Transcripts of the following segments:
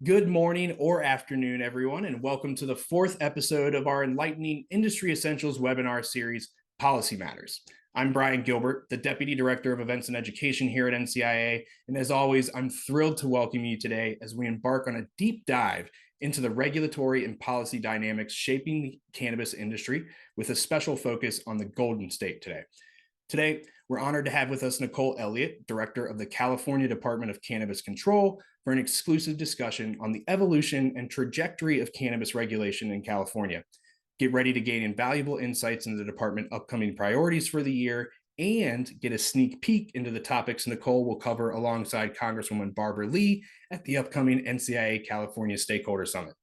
Good morning or afternoon, everyone, and welcome to the fourth episode of our Enlightening Industry Essentials webinar series, Policy Matters. I'm Brian Gilbert, the Deputy Director of Events and Education here at NCIA, and as always, I'm thrilled to welcome you today as we embark on a deep dive into the regulatory and policy dynamics shaping the cannabis industry with a special focus on the Golden State today. Today, we're honored to have with us Nicole Elliott, Director of the California Department of Cannabis Control, for an exclusive discussion on the evolution and trajectory of cannabis regulation in California. Get ready to gain invaluable insights into the department's upcoming priorities for the year and get a sneak peek into the topics Nicole will cover alongside Congresswoman Barbara Lee at the upcoming NCIA California Stakeholder Summit.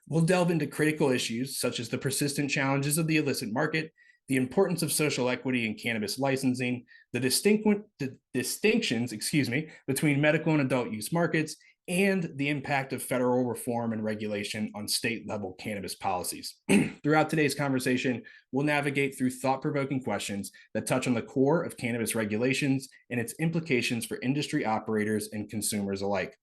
We'll delve into critical issues such as the persistent challenges of the illicit market, the importance of social equity in cannabis licensing, the distinctions between medical and adult use markets, and the impact of federal reform and regulation on state-level cannabis policies. Throughout today's conversation, we'll navigate through thought-provoking questions that touch on the core of cannabis regulations and its implications for industry operators and consumers alike.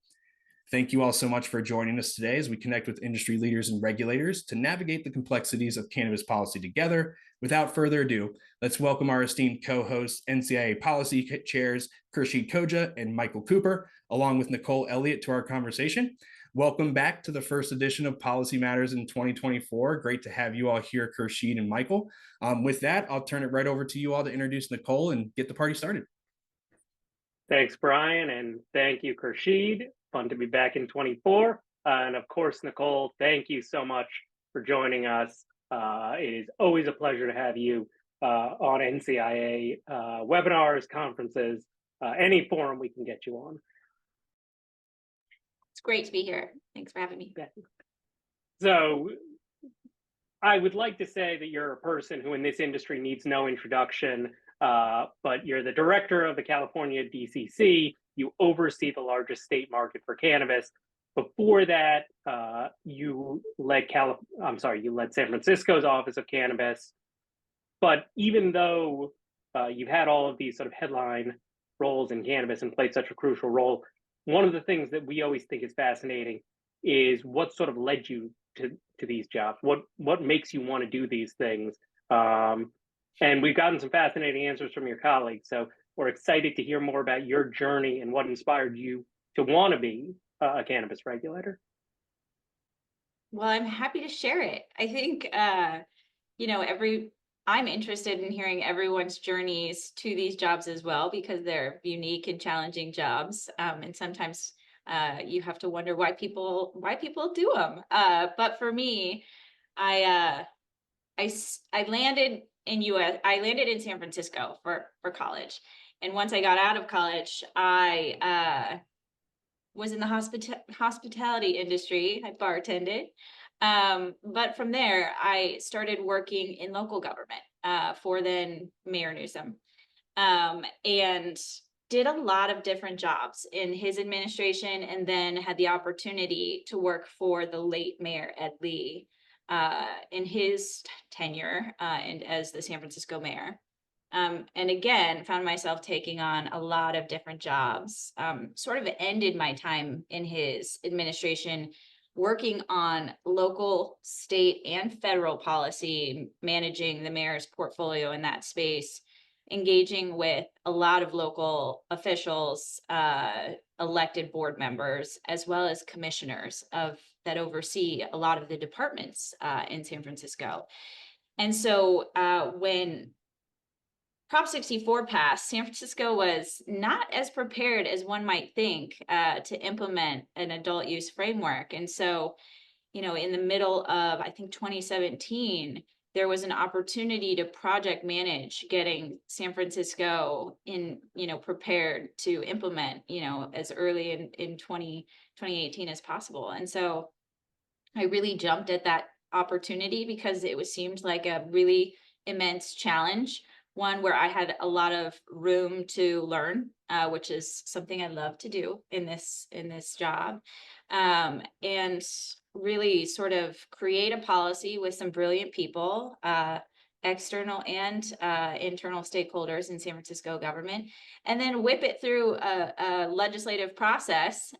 Thank you all so much for joining us today as we connect with industry leaders and regulators to navigate the complexities of cannabis policy together. Without further ado, let's welcome our esteemed co-hosts, NCIA Policy Chairs Khurshid Khoja and Michael Cooper, along with Nicole Elliott, to our conversation. Welcome back to the first edition of Policy Matters in 2024. Great to have you all here, Khurshid and Michael. With that, I'll turn it right over to you all to introduce Nicole and get the party started. Thanks, Brian, and thank you, Khurshid. Fun to be back in 24. And of course, Nicole, thank you so much for joining us. It is always a pleasure to have you on NCIA webinars, conferences, any forum we can get you on. It's great to be here. Thanks for having me. So I would like to say that you're a person who in this industry needs no introduction, but you're the director of the California DCC. You oversee the largest state market for cannabis. Before that, you led San Francisco's Office of Cannabis. But even though you've had all of these sort of headline roles in cannabis and played such a crucial role, one of the things that we always think is fascinating is what sort of led you to these jobs. What makes you want to do these things? And we've gotten some fascinating answers from your colleagues. So we're excited to hear more about your journey and what inspired you to want to be a cannabis regulator. Well, I'm happy to share it. I think, I'm interested in hearing everyone's journeys to these jobs as well, because they're unique and challenging jobs. And sometimes you have to wonder why people do them. But for me, I landed in San Francisco for college. And once I got out of college, I was in the hospitality industry. I bartended. But from there, I started working in local government for then Mayor Newsom, and did a lot of different jobs in his administration, and then had the opportunity to work for the late Mayor Ed Lee in his tenure and as the San Francisco mayor. And again, found myself taking on a lot of different jobs. Sort of ended my time in his administration working on local, state, and federal policy, managing the mayor's portfolio in that space, engaging with a lot of local officials, elected board members, as well as commissioners that oversee a lot of the departments in San Francisco. And so when Prop 64 passed, San Francisco was not as prepared as one might think to implement an adult use framework. And so, in the middle of, I think, 2017, there was an opportunity to project manage getting San Francisco prepared to implement, as early in 2018 as possible. And so I really jumped at that opportunity because it seemed like a really immense challenge, one where I had a lot of room to learn, which is something I love to do in this job, and really sort of create a policy with some brilliant people, external and internal stakeholders in San Francisco government, and then whip it through a legislative process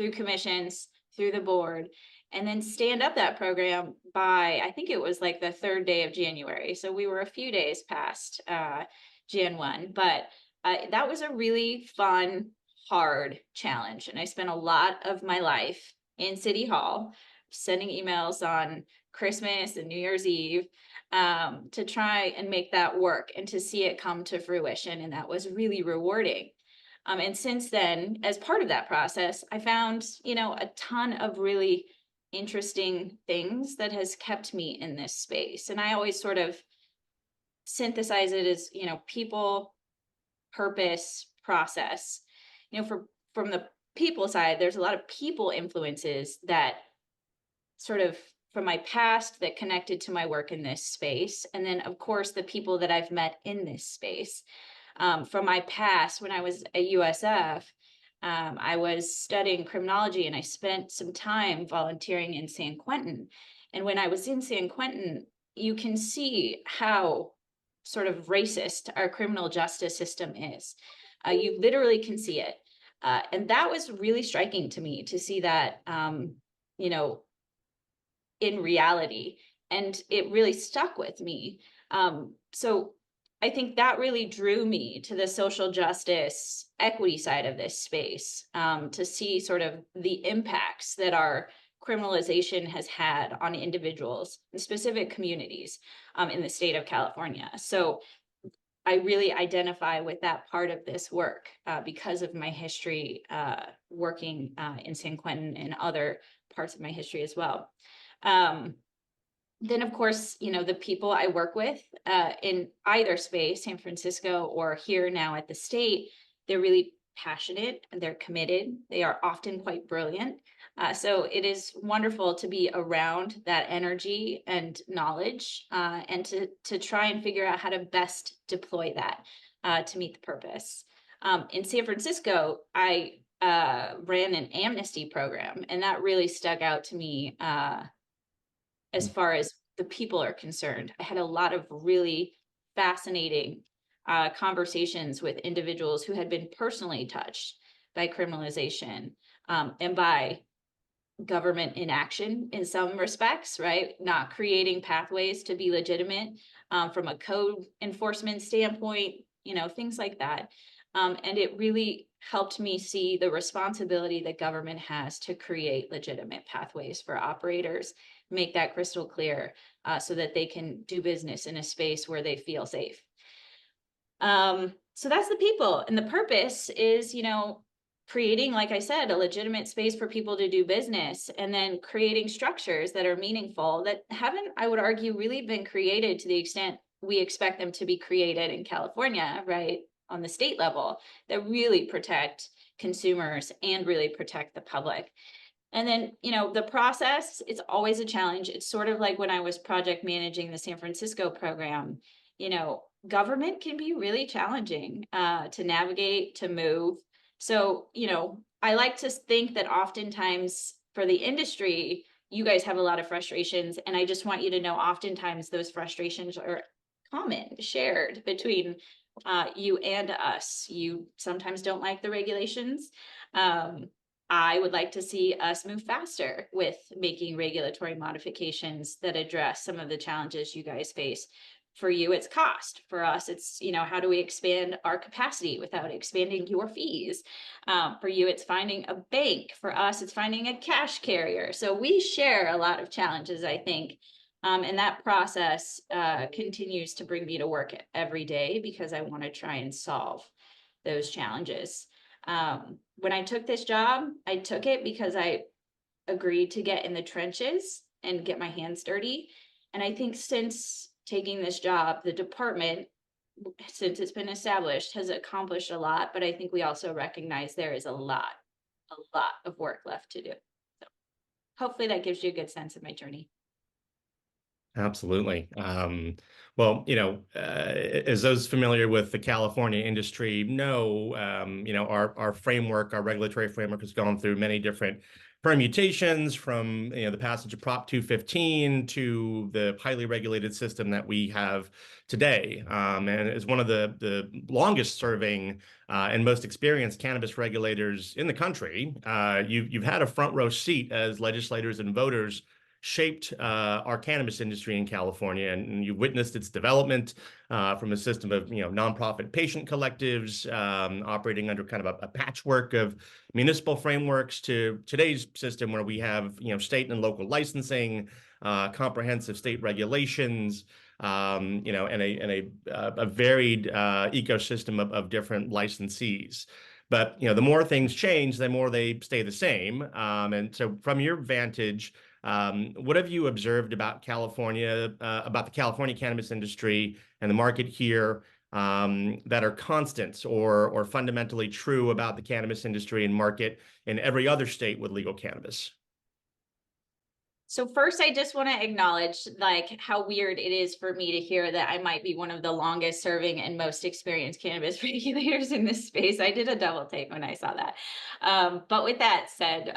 through commissions, through the board, and then stand up that program by, I think it was like the third day of January. So we were a few days past Jan 1, but that was a really fun, hard challenge. And I spent a lot of my life in City Hall sending emails on Christmas and New Year's Eve to try and make that work and to see it come to fruition. And that was really rewarding. And since then, as part of that process, I found, a ton of really interesting things that has kept me in this space. And I always sort of synthesize it as, people, purpose, process. From the people side, there's a lot of people influences that sort of from my past that connected to my work in this space. And then, of course, the people that I've met in this space. From my past, when I was at USF, I was studying criminology and I spent some time volunteering in San Quentin. And when I was in San Quentin, you can see how sort of racist our criminal justice system is. You literally can see it. And that was really striking to me to see that, in reality. And it really stuck with me. So I think that really drew me to the social justice equity side of this space, to see sort of the impacts that our criminalization has had on individuals and specific communities in the state of California. So I really identify with that part of this work because of my history working in San Quentin and other parts of my history as well. Then, of course, the people I work with in either space, San Francisco or here now at the state, they're really passionate and they're committed. They are often quite brilliant. So it is wonderful to be around that energy and knowledge and to try and figure out how to best deploy that to meet the purpose. In San Francisco, I ran an amnesty program, and that really stuck out to me as far as the people are concerned. I had a lot of really fascinating conversations with individuals who had been personally touched by criminalization and by government inaction in some respects, right? Not creating pathways to be legitimate from a code enforcement standpoint, things like that. And it really helped me see the responsibility that government has to create legitimate pathways for operators, make that crystal clear so that they can do business in a space where they feel safe. So that's the people. And the purpose is, creating, like I said, a legitimate space for people to do business, and then creating structures that are meaningful that haven't, I would argue, really been created to the extent we expect them to be created in California, right, on the state level, that really protect consumers and really protect the public. And then, the process, it's always a challenge. It's sort of like when I was project managing the San Francisco program, government can be really challenging to navigate, to move. So, I like to think that oftentimes for the industry, you guys have a lot of frustrations. And I just want you to know, oftentimes those frustrations are common, shared between you and us. You sometimes don't like the regulations. I would like to see us move faster with making regulatory modifications that address some of the challenges you guys face. For you, it's cost. For us, it's, how do we expand our capacity without expanding your fees? For you, it's finding a bank. For us, it's finding a cash carrier. So we share a lot of challenges, I think. And that process continues to bring me to work every day because I want to try and solve those challenges. When I took this job, I took it because I agreed to get in the trenches and get my hands dirty. And I think since taking this job, the department, since it's been established, has accomplished a lot, but I think we also recognize there is a lot of work left to do. So hopefully that gives you a good sense of my journey. Absolutely. Well, as those familiar with the California industry know, our framework, our regulatory framework has gone through many different permutations from, the passage of Prop 215 to the highly regulated system that we have today. And as one of the longest serving and most experienced cannabis regulators in the country, you've had a front row seat as legislators and voters shaped our cannabis industry in California, and you witnessed its development from a system of nonprofit patient collectives operating under kind of a patchwork of municipal frameworks to today's system where we have state and local licensing, comprehensive state regulations, and a varied ecosystem of different licensees. But the more things change, the more they stay the same. And so, from your vantage, what have you observed about California, about the California cannabis industry and the market here that are constants or fundamentally true about the cannabis industry and market in every other state with legal cannabis? So first, I just want to acknowledge how weird it is for me to hear that I might be one of the longest serving and most experienced cannabis regulators in this space. I did a double take when I saw that. But with that said,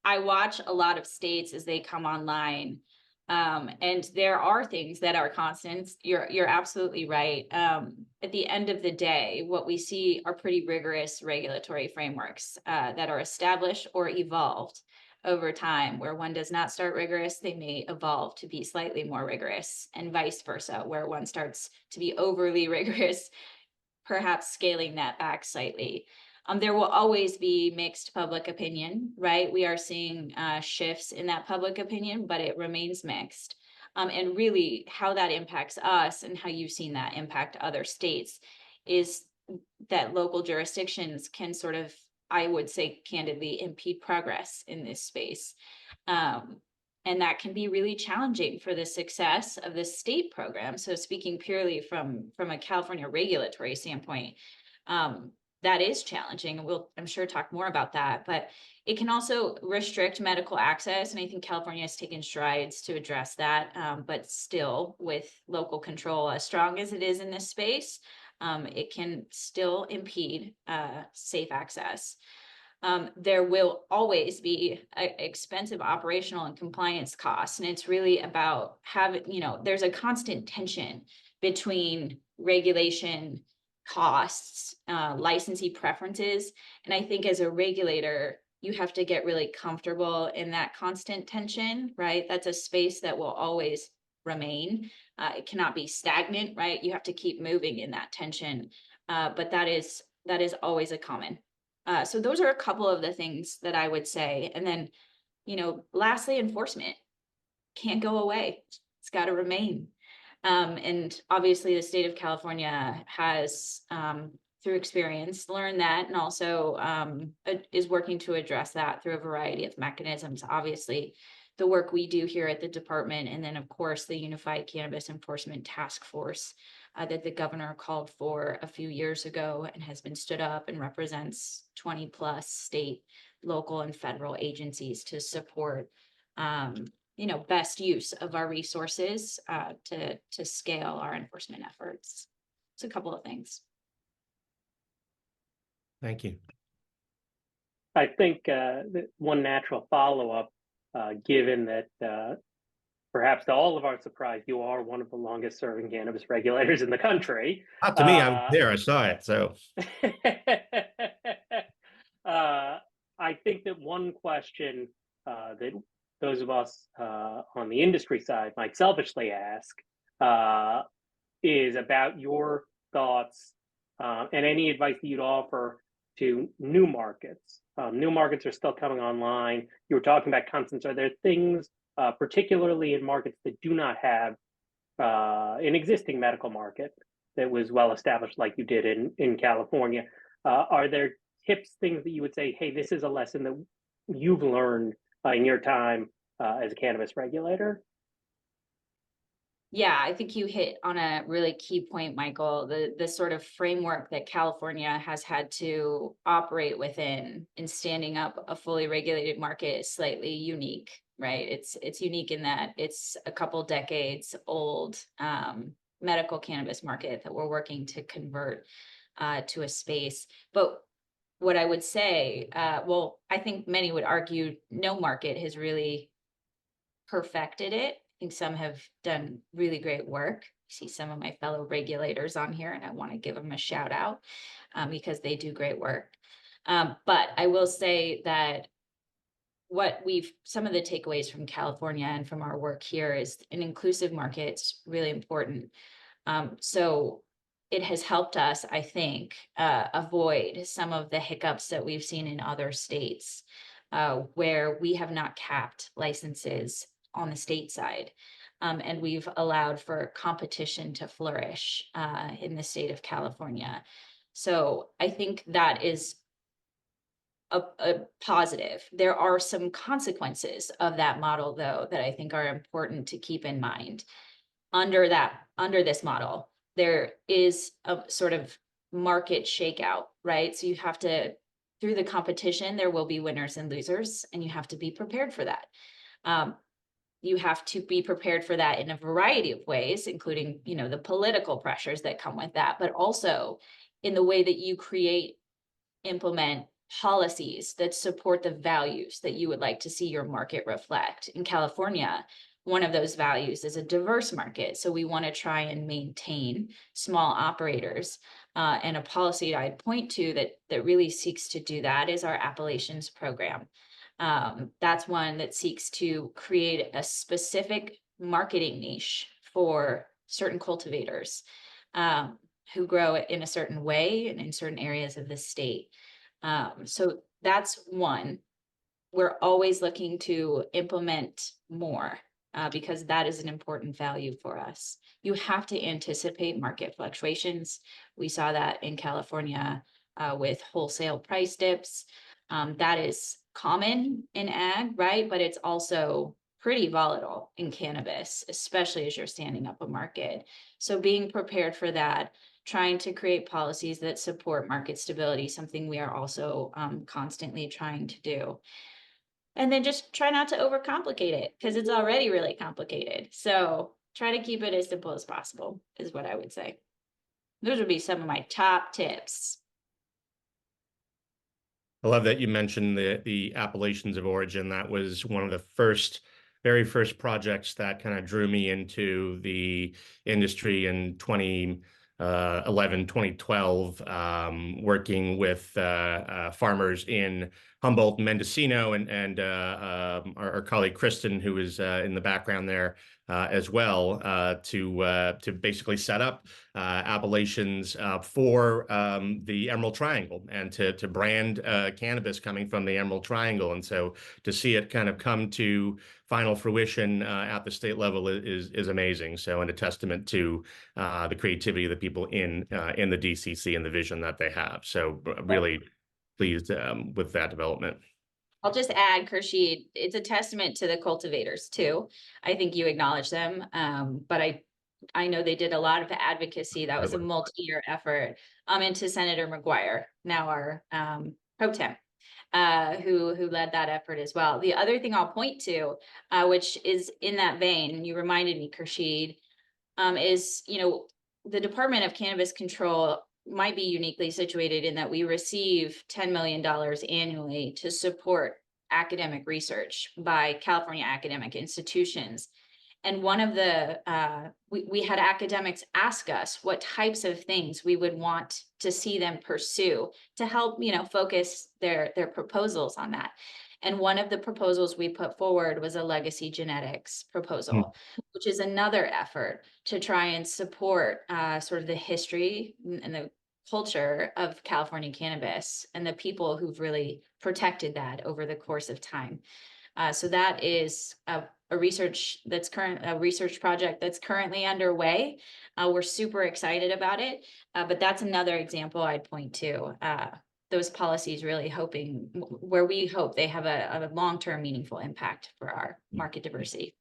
I watch a lot of states as they come online. And there are things that are constants. You're absolutely right. At the end of the day, what we see are pretty rigorous regulatory frameworks that are established or evolved over time. Where one does not start rigorous, they may evolve to be slightly more rigorous, and vice versa. Where one starts to be overly rigorous, perhaps scaling that back slightly. There will always be mixed public opinion, right? We are seeing shifts in that public opinion, but it remains mixed. And really how that impacts us and how you've seen that impact other states is that local jurisdictions can sort of, I would say candidly, impede progress in this space. And that can be really challenging for the success of the state program. So speaking purely from a California regulatory standpoint, that is challenging. We'll, I'm sure, talk more about that, but it can also restrict medical access. And I think California has taken strides to address that, but still with local control as strong as it is in this space, it can still impede safe access. There will always be expensive operational and compliance costs. And it's really about having, there's a constant tension between regulation, costs, licensee preferences. And I think as a regulator, you have to get really comfortable in that constant tension, right? That's a space that will always remain. It cannot be stagnant, right? You have to keep moving in that tension. But that is always a common. So those are a couple of the things that I would say. And then, lastly, enforcement can't go away. It's got to remain. And obviously the state of California has, through experience, learned that, and also is working to address that through a variety of mechanisms. Obviously, the work we do here at the department, and then of course the Unified Cannabis Enforcement Task Force that the governor called for a few years ago and has been stood up and represents 20 plus state, local, and federal agencies to support best use of our resources to scale our enforcement efforts. It's a couple of things. Thank you. I think one natural follow-up, given that perhaps to all of our surprise, you are one of the longest serving cannabis regulators in the country. Not to me, I was there, I saw it, so. I think that one question that those of us on the industry side might selfishly ask is about your thoughts and any advice that you'd offer to new markets. New markets are still coming online. You were talking about constants. Are there things, particularly in markets that do not have an existing medical market that was well established like you did in California? Are there tips, things that you would say, hey, this is a lesson that you've learned in your time as a cannabis regulator? Yeah, I think you hit on a really key point, Michael. The sort of framework that California has had to operate within in standing up a fully regulated market is slightly unique, right? It's unique in that it's a couple decades old medical cannabis market that we're working to convert to a space. But what I would say, well, I think many would argue no market has really perfected it. I think some have done really great work. I see some of my fellow regulators on here, and I want to give them a shout out because they do great work. But I will say that some of the takeaways from California and from our work here is an inclusive market's really important. So it has helped us, I think, avoid some of the hiccups that we've seen in other states where we have not capped licenses on the state side. And we've allowed for competition to flourish in the state of California. So I think that is a positive. There are some consequences of that model, though, that I think are important to keep in mind. Under this model, there is a sort of market shakeout, right? So you have to, through the competition, there will be winners and losers, and you have to be prepared for that. You have to be prepared for that in a variety of ways, including, the political pressures that come with that, but also in the way that you implement policies that support the values that you would like to see your market reflect. In California, one of those values is a diverse market. So we want to try and maintain small operators. And a policy that I'd point to that really seeks to do that is our Appalachians program. That's one that seeks to create a specific marketing niche for certain cultivators who grow it in a certain way and in certain areas of the state. So that's one. We're always looking to implement more because that is an important value for us. You have to anticipate market fluctuations. We saw that in California with wholesale price dips. That is common in ag, right? But it's also pretty volatile in cannabis, especially as you're standing up a market. So being prepared for that, trying to create policies that support market stability, something we are also constantly trying to do. And then just try not to overcomplicate it because it's already really complicated. So try to keep it as simple as possible is what I would say. Those would be some of my top tips. I love that you mentioned the appellations of origin. That was one of the very first projects that kind of drew me into the industry in 2011, 2012, working with farmers in Humboldt, Mendocino, and our colleague Kristen, who is in the background there as well, to basically set up appellations for the Emerald Triangle and to brand cannabis coming from the Emerald Triangle. And so to see it kind of come to final fruition at the state level is amazing. So, and a testament to the creativity of the people in the DCC and the vision that they have. So really pleased with that development. I'll just add, Khurshid, it's a testament to the cultivators too. I think you acknowledge them, but I know they did a lot of advocacy. That was a multi-year effort. And to Senator McGuire, now our pro tem, who led that effort as well. The other thing I'll point to, which is in that vein, and you reminded me, Khurshid, is the Department of Cannabis Control might be uniquely situated in that we receive $10 million annually to support academic research by California academic institutions. And one of the, we had academics ask us what types of things we would want to see them pursue to help, focus their proposals on that. And one of the proposals we put forward was a legacy genetics proposal, which is another effort to try and support sort of the history and the culture of California cannabis and the people who've really protected that over the course of time. So that is a research project that's currently underway. We're super excited about it, but that's another example I'd point to. Those policies really where we hope they have a long-term meaningful impact for our market diversity.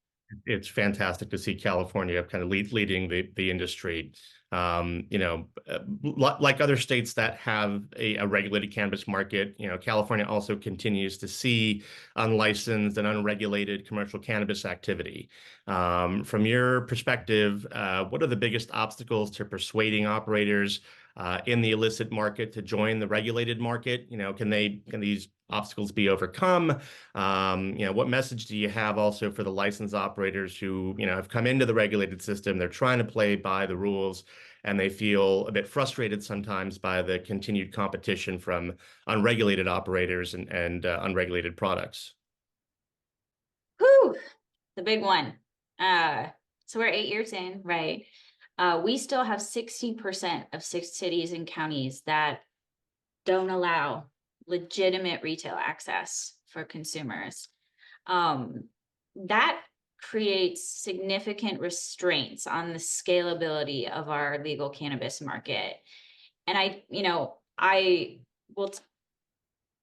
it's fantastic to see California kind of leading the industry. Like other states that have a regulated cannabis market, California also continues to see unlicensed and unregulated commercial cannabis activity. From your perspective, what are the biggest obstacles to persuading operators in the illicit market to join the regulated market? Can these obstacles be overcome? What message do you have also for the licensed operators who, have come into the regulated system? They're trying to play by the rules, and they feel a bit frustrated sometimes by the continued competition from unregulated operators and unregulated products. Whew, the big one. So we're 8 years in, right? We still have 60% of 6 cities and counties that don't allow legitimate retail access for consumers. That creates significant restraints on the scalability of our legal cannabis market. And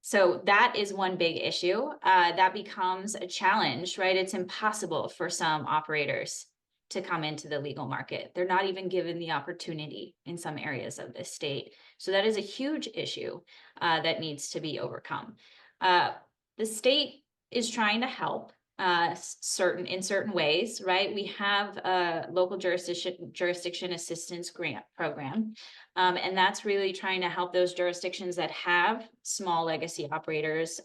so that is one big issue. That becomes a challenge, right? It's impossible for some operators to come into the legal market. They're not even given the opportunity in some areas of this state. So that is a huge issue that needs to be overcome. The state is trying to help in certain ways, right? We have a local jurisdiction assistance grant program, and that's really trying to help those jurisdictions that have small legacy operators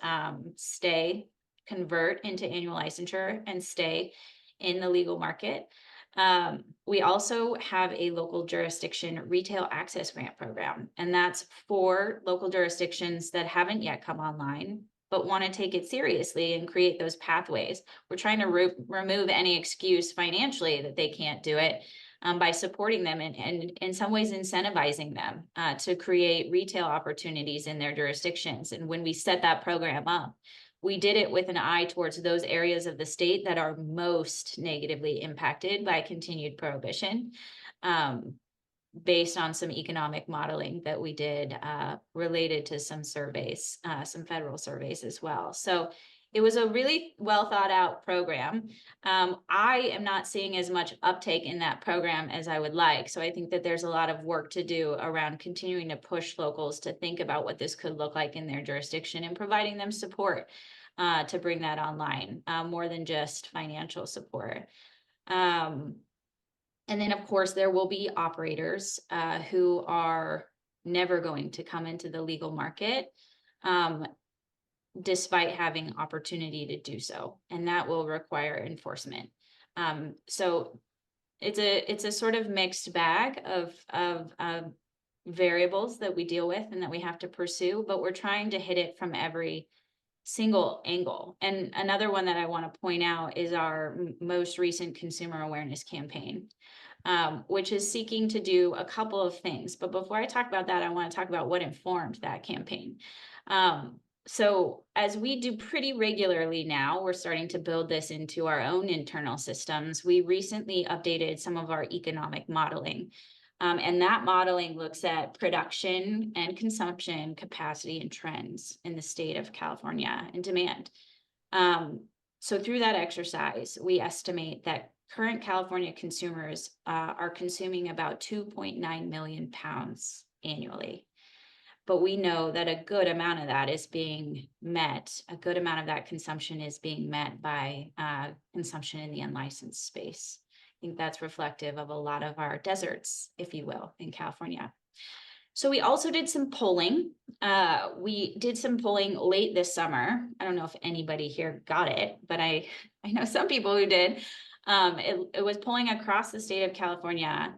convert into annual licensure and stay in the legal market. We also have a local jurisdiction retail access grant program, and that's for local jurisdictions that haven't yet come online, but want to take it seriously and create those pathways. We're trying to remove any excuse financially that they can't do it by supporting them and in some ways incentivizing them to create retail opportunities in their jurisdictions. And when we set that program up, we did it with an eye towards those areas of the state that are most negatively impacted by continued prohibition, based on some economic modeling that we did related to some surveys, some federal surveys as well. So it was a really well thought out program. I am not seeing as much uptake in that program as I would like. So I think that there's a lot of work to do around continuing to push locals to think about what this could look like in their jurisdiction and providing them support to bring that online, more than just financial support. And then, of course, there will be operators who are never going to come into the legal market, despite having opportunity to do so, and that will require enforcement. So it's a sort of mixed bag of variables that we deal with and that we have to pursue, but we're trying to hit it from every single angle. And another one that I want to point out is our most recent consumer awareness campaign, which is seeking to do a couple of things. But before I talk about that, I want to talk about what informed that campaign. So as we do pretty regularly now, we're starting to build this into our own internal systems. We recently updated some of our economic modeling. And that modeling looks at production and consumption capacity and trends in the state of California and demand. So through that exercise, we estimate that current California consumers are consuming about 2.9 million pounds annually. But we know that a good amount of that is being met, a good amount of that consumption is being met by consumption in the unlicensed space. I think that's reflective of a lot of our deserts, if you will, in California. So we also did some polling. We did some polling late this summer. I don't know if anybody here got it, but I know some people who did. It was polling across the state of California.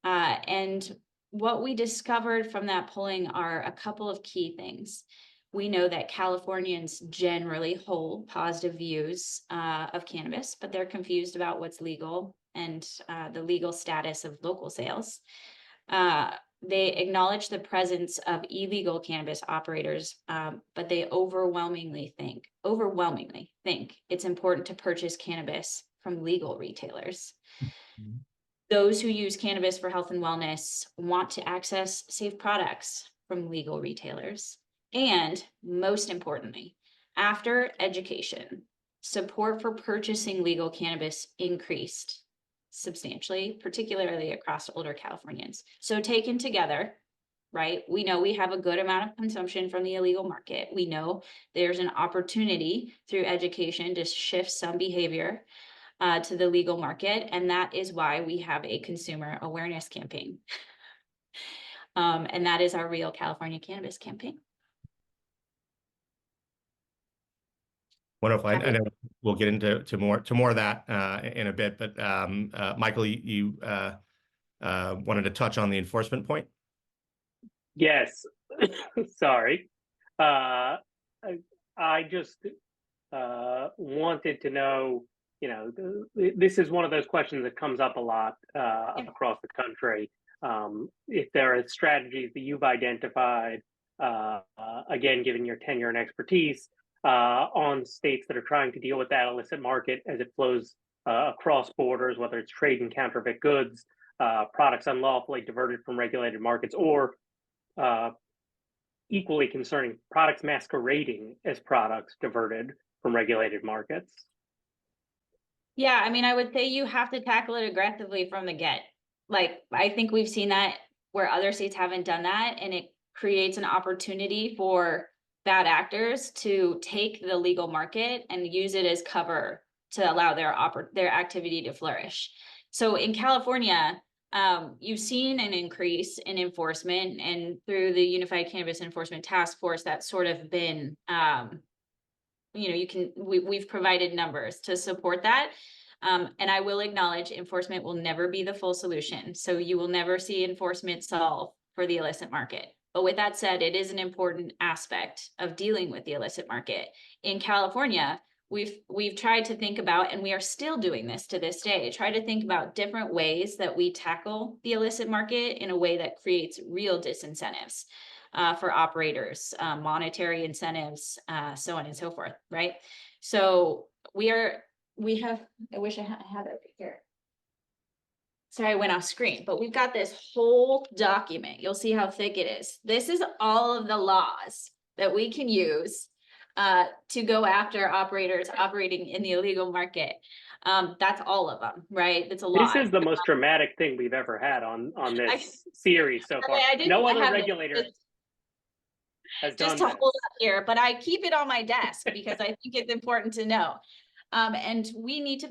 And what we discovered from that polling are a couple of key things. We know that Californians generally hold positive views of cannabis, but they're confused about what's legal and the legal status of local sales. They acknowledge the presence of illegal cannabis operators, but they overwhelmingly think it's important to purchase cannabis from legal retailers. Mm-hmm. Those who use cannabis for health and wellness want to access safe products from legal retailers. And most importantly, after education, support for purchasing legal cannabis increased substantially, particularly across older Californians. So taken together, right, we know we have a good amount of consumption from the illegal market. We know there's an opportunity through education to shift some behavior to the legal market. And that is why we have a consumer awareness campaign. And that is our Real California Cannabis campaign. Wonderful. I know we'll get into more of that in a bit, but Michael, you wanted to touch on the enforcement point? Yes. Sorry. I just wanted to know, this is one of those questions that comes up a lot across the country. If there are strategies that you've identified, again, given your tenure and expertise, on states that are trying to deal with that illicit market as it flows across borders, whether it's trade and counterfeit goods, products unlawfully diverted from regulated markets, or equally concerning, products masquerading as products diverted from regulated markets. Yeah, I mean, I would say you have to tackle it aggressively from the get. Like, I think we've seen that where other states haven't done that, and it creates an opportunity for bad actors to take the legal market and use it as cover to allow their activity to flourish. So in California, you've seen an increase in enforcement, and through the Unified Cannabis Enforcement Task Force, that's sort of been, we've provided numbers to support that. And I will acknowledge enforcement will never be the full solution. So you will never see enforcement solve for the illicit market. But with that said, it is an important aspect of dealing with the illicit market. In California, we've tried to think about, and we are still doing this to this day, try to think about different ways that we tackle the illicit market in a way that creates real disincentives for operators, monetary incentives, so on and so forth, right? So we have, I wish I had it here. Sorry, I went off screen, but we've got this whole document. You'll see how thick it is. This is all of the laws that we can use to go after operators operating in the illegal market. That's all of them, right? That's a lot. This is the most dramatic thing we've ever had on this series so far. No other regulator has done just to this. hold up here, but I keep it on my desk because I think it's important to know. And we need to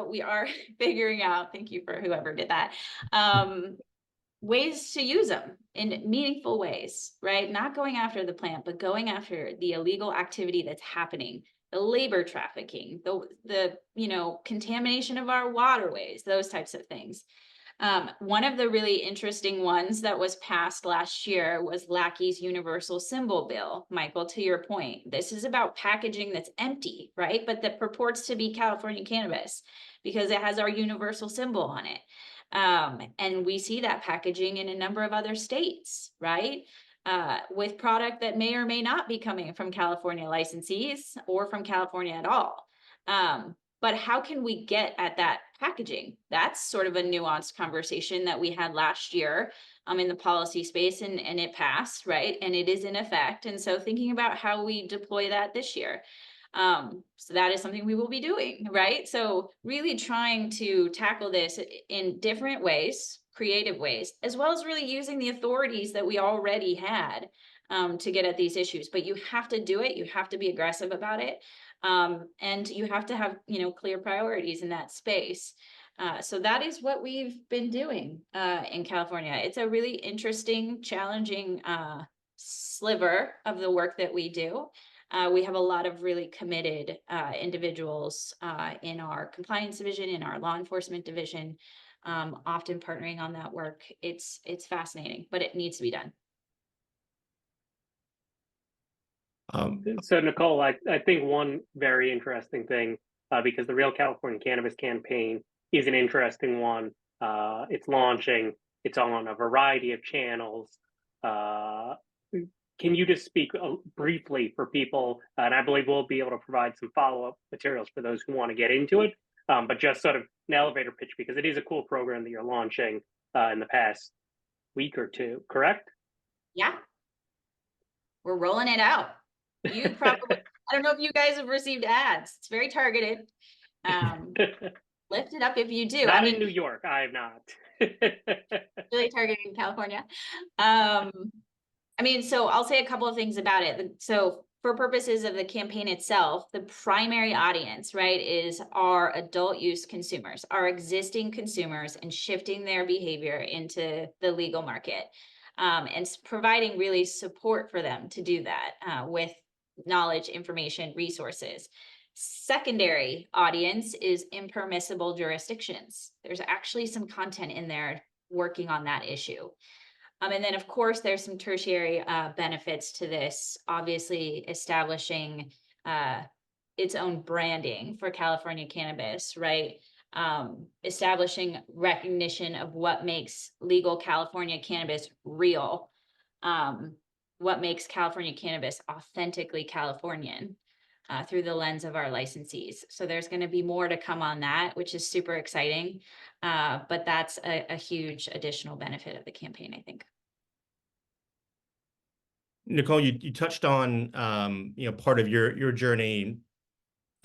we are figuring out, thank you for whoever did that, ways to use them in meaningful ways, right? Not going after the plant, but going after the illegal activity that's happening, the labor trafficking, the contamination of our waterways, those types of things. One of the really interesting ones that was passed last year was Lackey's Universal Symbol Bill. Michael, to your point, this is about packaging that's empty, right? But that purports to be California cannabis because it has our universal symbol on it. And we see that packaging in a number of other states, right? With product that may or may not be coming from California licensees or from California at all. But how can we get at that packaging? That's sort of a nuanced conversation that we had last year in the policy space, and it passed, right? And it is in effect. And so thinking about how we deploy that this year. So that is something we will be doing, right? So really trying to tackle this in different ways, creative ways, as well as really using the authorities that we already had to get at these issues. But you have to do it. You have to be aggressive about it. And you have to have, clear priorities in that space. So that is what we've been doing in California. It's a really interesting, challenging sliver of the work that we do. We have a lot of really committed individuals in our compliance division, in our law enforcement division, often partnering on that work. It's fascinating, but it needs to be done. So Nicole, I think one very interesting thing, because the Real California Cannabis campaign is an interesting one. It's launching. It's on a variety of channels. Can you just speak briefly for people, and I believe we'll be able to provide some follow-up materials for those who want to get into it, but just sort of an elevator pitch, because it is a cool program that you're launching in the past week or two, correct? Yeah. We're rolling it out. You probably, I don't know if you guys have received ads. It's very targeted. Lift it up if you do. Not in New York. I have not. Really targeting California. So I'll say a couple of things about it. So for purposes of the campaign itself, the primary audience, right, is our adult use consumers, our existing consumers, and shifting their behavior into the legal market, and providing really support for them to do that with knowledge, information, resources. Secondary audience is impermissible jurisdictions. There's actually some content in there working on that issue. And then, of course, there's some tertiary benefits to this, obviously establishing its own branding for California cannabis, right? Establishing recognition of what makes legal California cannabis real, what makes California cannabis authentically Californian through the lens of our licensees. So there's going to be more to come on that, which is super exciting. But that's a huge additional benefit of the campaign, I think. Nicole, you touched on part of your journey,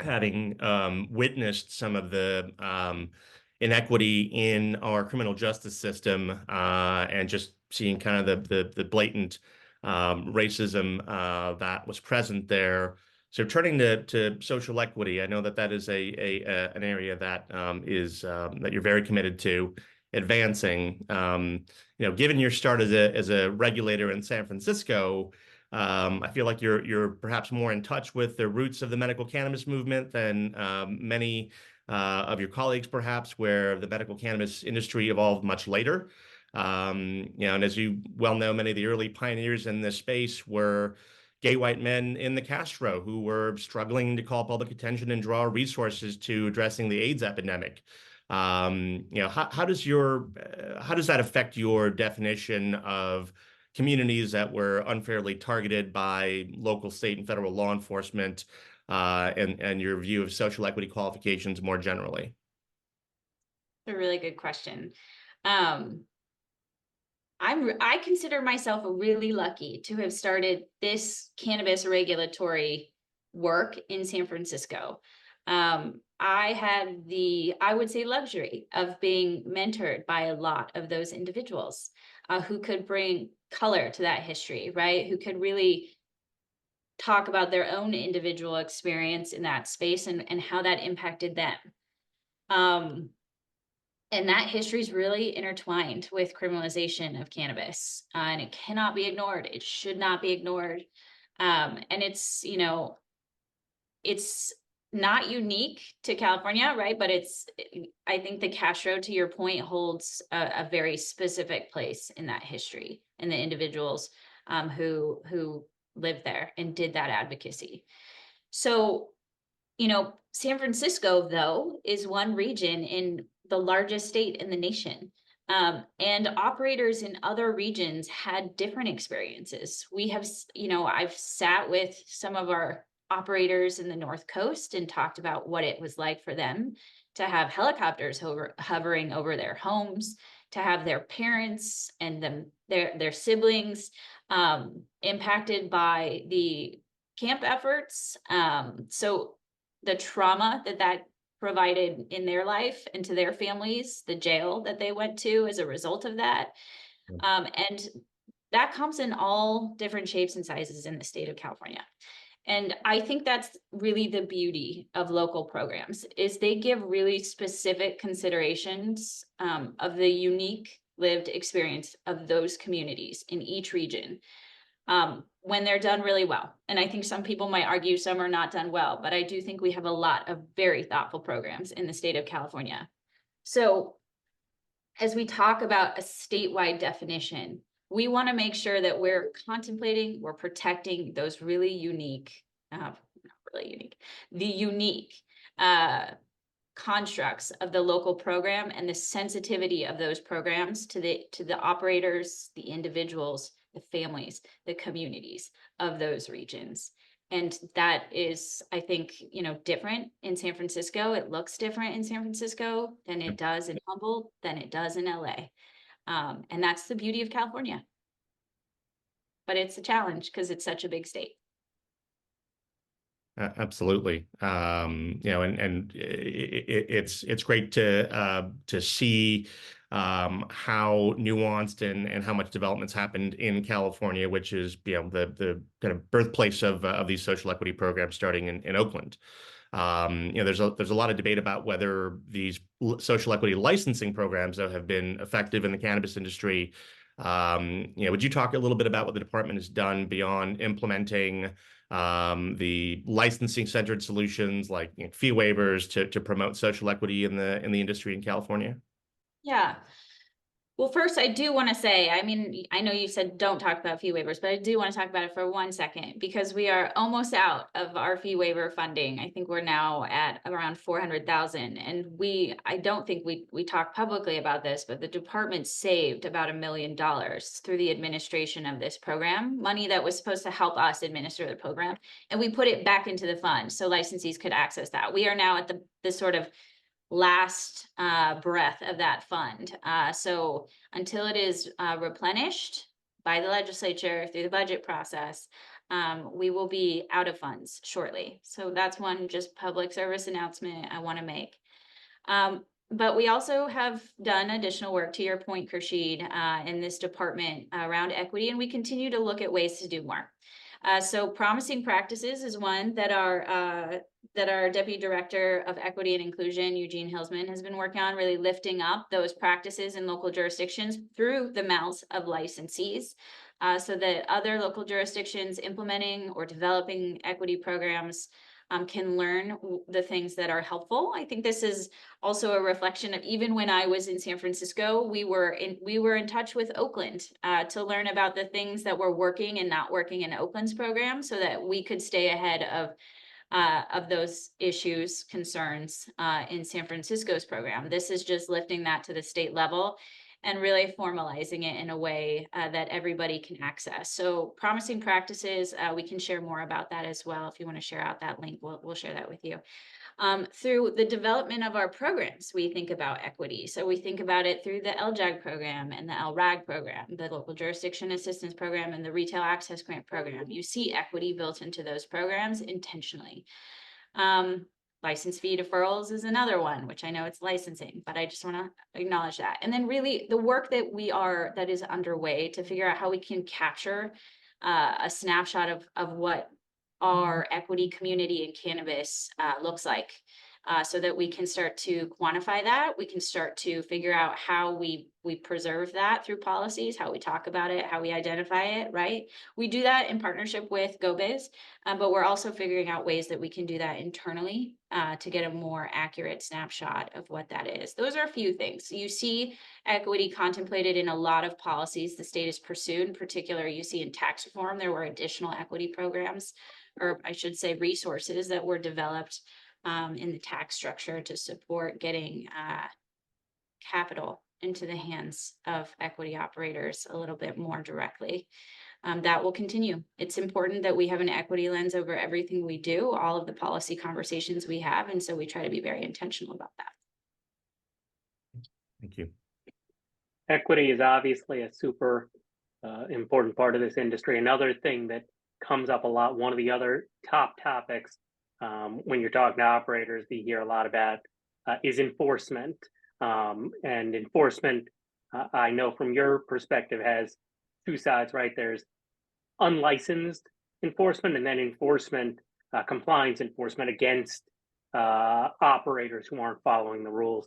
having witnessed some of the inequity in our criminal justice system, and just seeing kind of the blatant racism that was present there. So turning to social equity, I know that is an area that that you're very committed to advancing. Given your start as a regulator in San Francisco, I feel like you're perhaps more in touch with the roots of the medical cannabis movement than many of your colleagues, perhaps, where the medical cannabis industry evolved much later. And as you well know, many of the early pioneers in this space were gay white men in the Castro who were struggling to call public attention and draw resources to addressing the AIDS epidemic. How does that affect your definition of communities that were unfairly targeted by local, state, and federal law enforcement, and your view of social equity qualifications more generally? A really good question. I consider myself really lucky to have started this cannabis regulatory work in San Francisco. I had I would say, luxury of being mentored by a lot of those individuals who could bring color to that history, right? Who could really talk about their own individual experience in that space and how that impacted them. And that history is really intertwined with criminalization of cannabis, and it cannot be ignored. It should not be ignored. And it's not unique to California, right? But I think the Castro, to your point, holds a very specific place in that history and the individuals who lived there and did that advocacy. So, San Francisco, though, is one region in the largest state in the nation. And operators in other regions had different experiences. We have, I've sat with some of our operators in the North Coast and talked about what it was like for them to have helicopters hovering over their homes, to have their parents and their siblings impacted by the camp efforts. So the trauma that provided in their life and to their families, the jail that they went to as a result of that. And that comes in all different shapes and sizes in the state of California. And I think that's really the beauty of local programs, is they give really specific considerations of the unique lived experience of those communities in each region when they're done really well. And I think some people might argue some are not done well, but I do think we have a lot of very thoughtful programs in the state of California. So as we talk about a statewide definition, we want to make sure that we're protecting those really unique, the unique constructs of the local program and the sensitivity of those programs to the operators, the individuals, the families, the communities of those regions. And that is, I think, different in San Francisco. It looks different in San Francisco than it does in Humboldt, than it does in LA. And that's the beauty of California. But it's a challenge because it's such a big state. Absolutely. It's great to see how nuanced and how much development's happened in California, which is the kind of birthplace of these social equity programs starting in Oakland. There's a lot of debate about whether these social equity licensing programs though have been effective in the cannabis industry. Would you talk a little bit about what the department has done beyond implementing the licensing centered solutions like fee waivers to promote social equity in the industry in California? Yeah. Well, first, I do want to say, I mean, I know you said don't talk about fee waivers, but I do want to talk about it for 1 second because we are almost out of our fee waiver funding. I think we're now at around 400,000, and I don't think we talk publicly about this, but the department saved about $1 million through the administration of this program, money that was supposed to help us administer the program, and we put it back into the fund so licensees could access that. We are now at the sort of last breath of that fund. So until it is replenished by the legislature through the budget process, we will be out of funds shortly. So that's one just public service announcement I want to make. But we also have done additional work, to your point, Khurshid, in this department around equity, and we continue to look at ways to do more. So promising practices is one that our Deputy Director of Equity and Inclusion, Eugene Hilsman, has been working on, really lifting up those practices in local jurisdictions through the mouths of licensees, so that other local jurisdictions implementing or developing equity programs can learn the things that are helpful. I think this is also a reflection of, even when I was in San Francisco, we were in touch with Oakland to learn about the things that were working and not working in Oakland's program, so that we could stay ahead of those issues, concerns in San Francisco's program. This is just lifting that to the state level and really formalizing it in a way that everybody can access. So promising practices, we can share more about that as well. If you want to share out that link, we'll share that with you. Through the development of our programs, we think about equity. So we think about it through the LJAG program and the LRAG program, the Local Jurisdiction Assistance Program, and the Retail Access Grant Program. You see equity built into those programs intentionally. License fee deferrals is another one, which I know it's licensing, but I just want to acknowledge that. And then really the work that is underway to figure out how we can capture a snapshot of what our equity community in cannabis looks like, so that we can start to quantify that. We can start to figure out how we preserve that through policies, how we talk about it, how we identify it, right? We do that in partnership with GoBiz, but we're also figuring out ways that we can do that internally to get a more accurate snapshot of what that is. Those are a few things. You see equity contemplated in a lot of policies the state has pursued. In particular, you see in tax reform, there were additional equity programs, or I should say resources, that were developed in the tax structure to support getting capital into the hands of equity operators a little bit more directly. That will continue. It's important that we have an equity lens over everything we do, all of the policy conversations we have, and so we try to be very intentional about that. Thank you. Equity is obviously a super important part of this industry. Another thing that comes up a lot, one of the other top topics when you're talking to operators that you hear a lot about is enforcement. And enforcement, I know from your perspective, has two sides, right? There's unlicensed enforcement, and then enforcement, compliance enforcement against operators who aren't following the rules.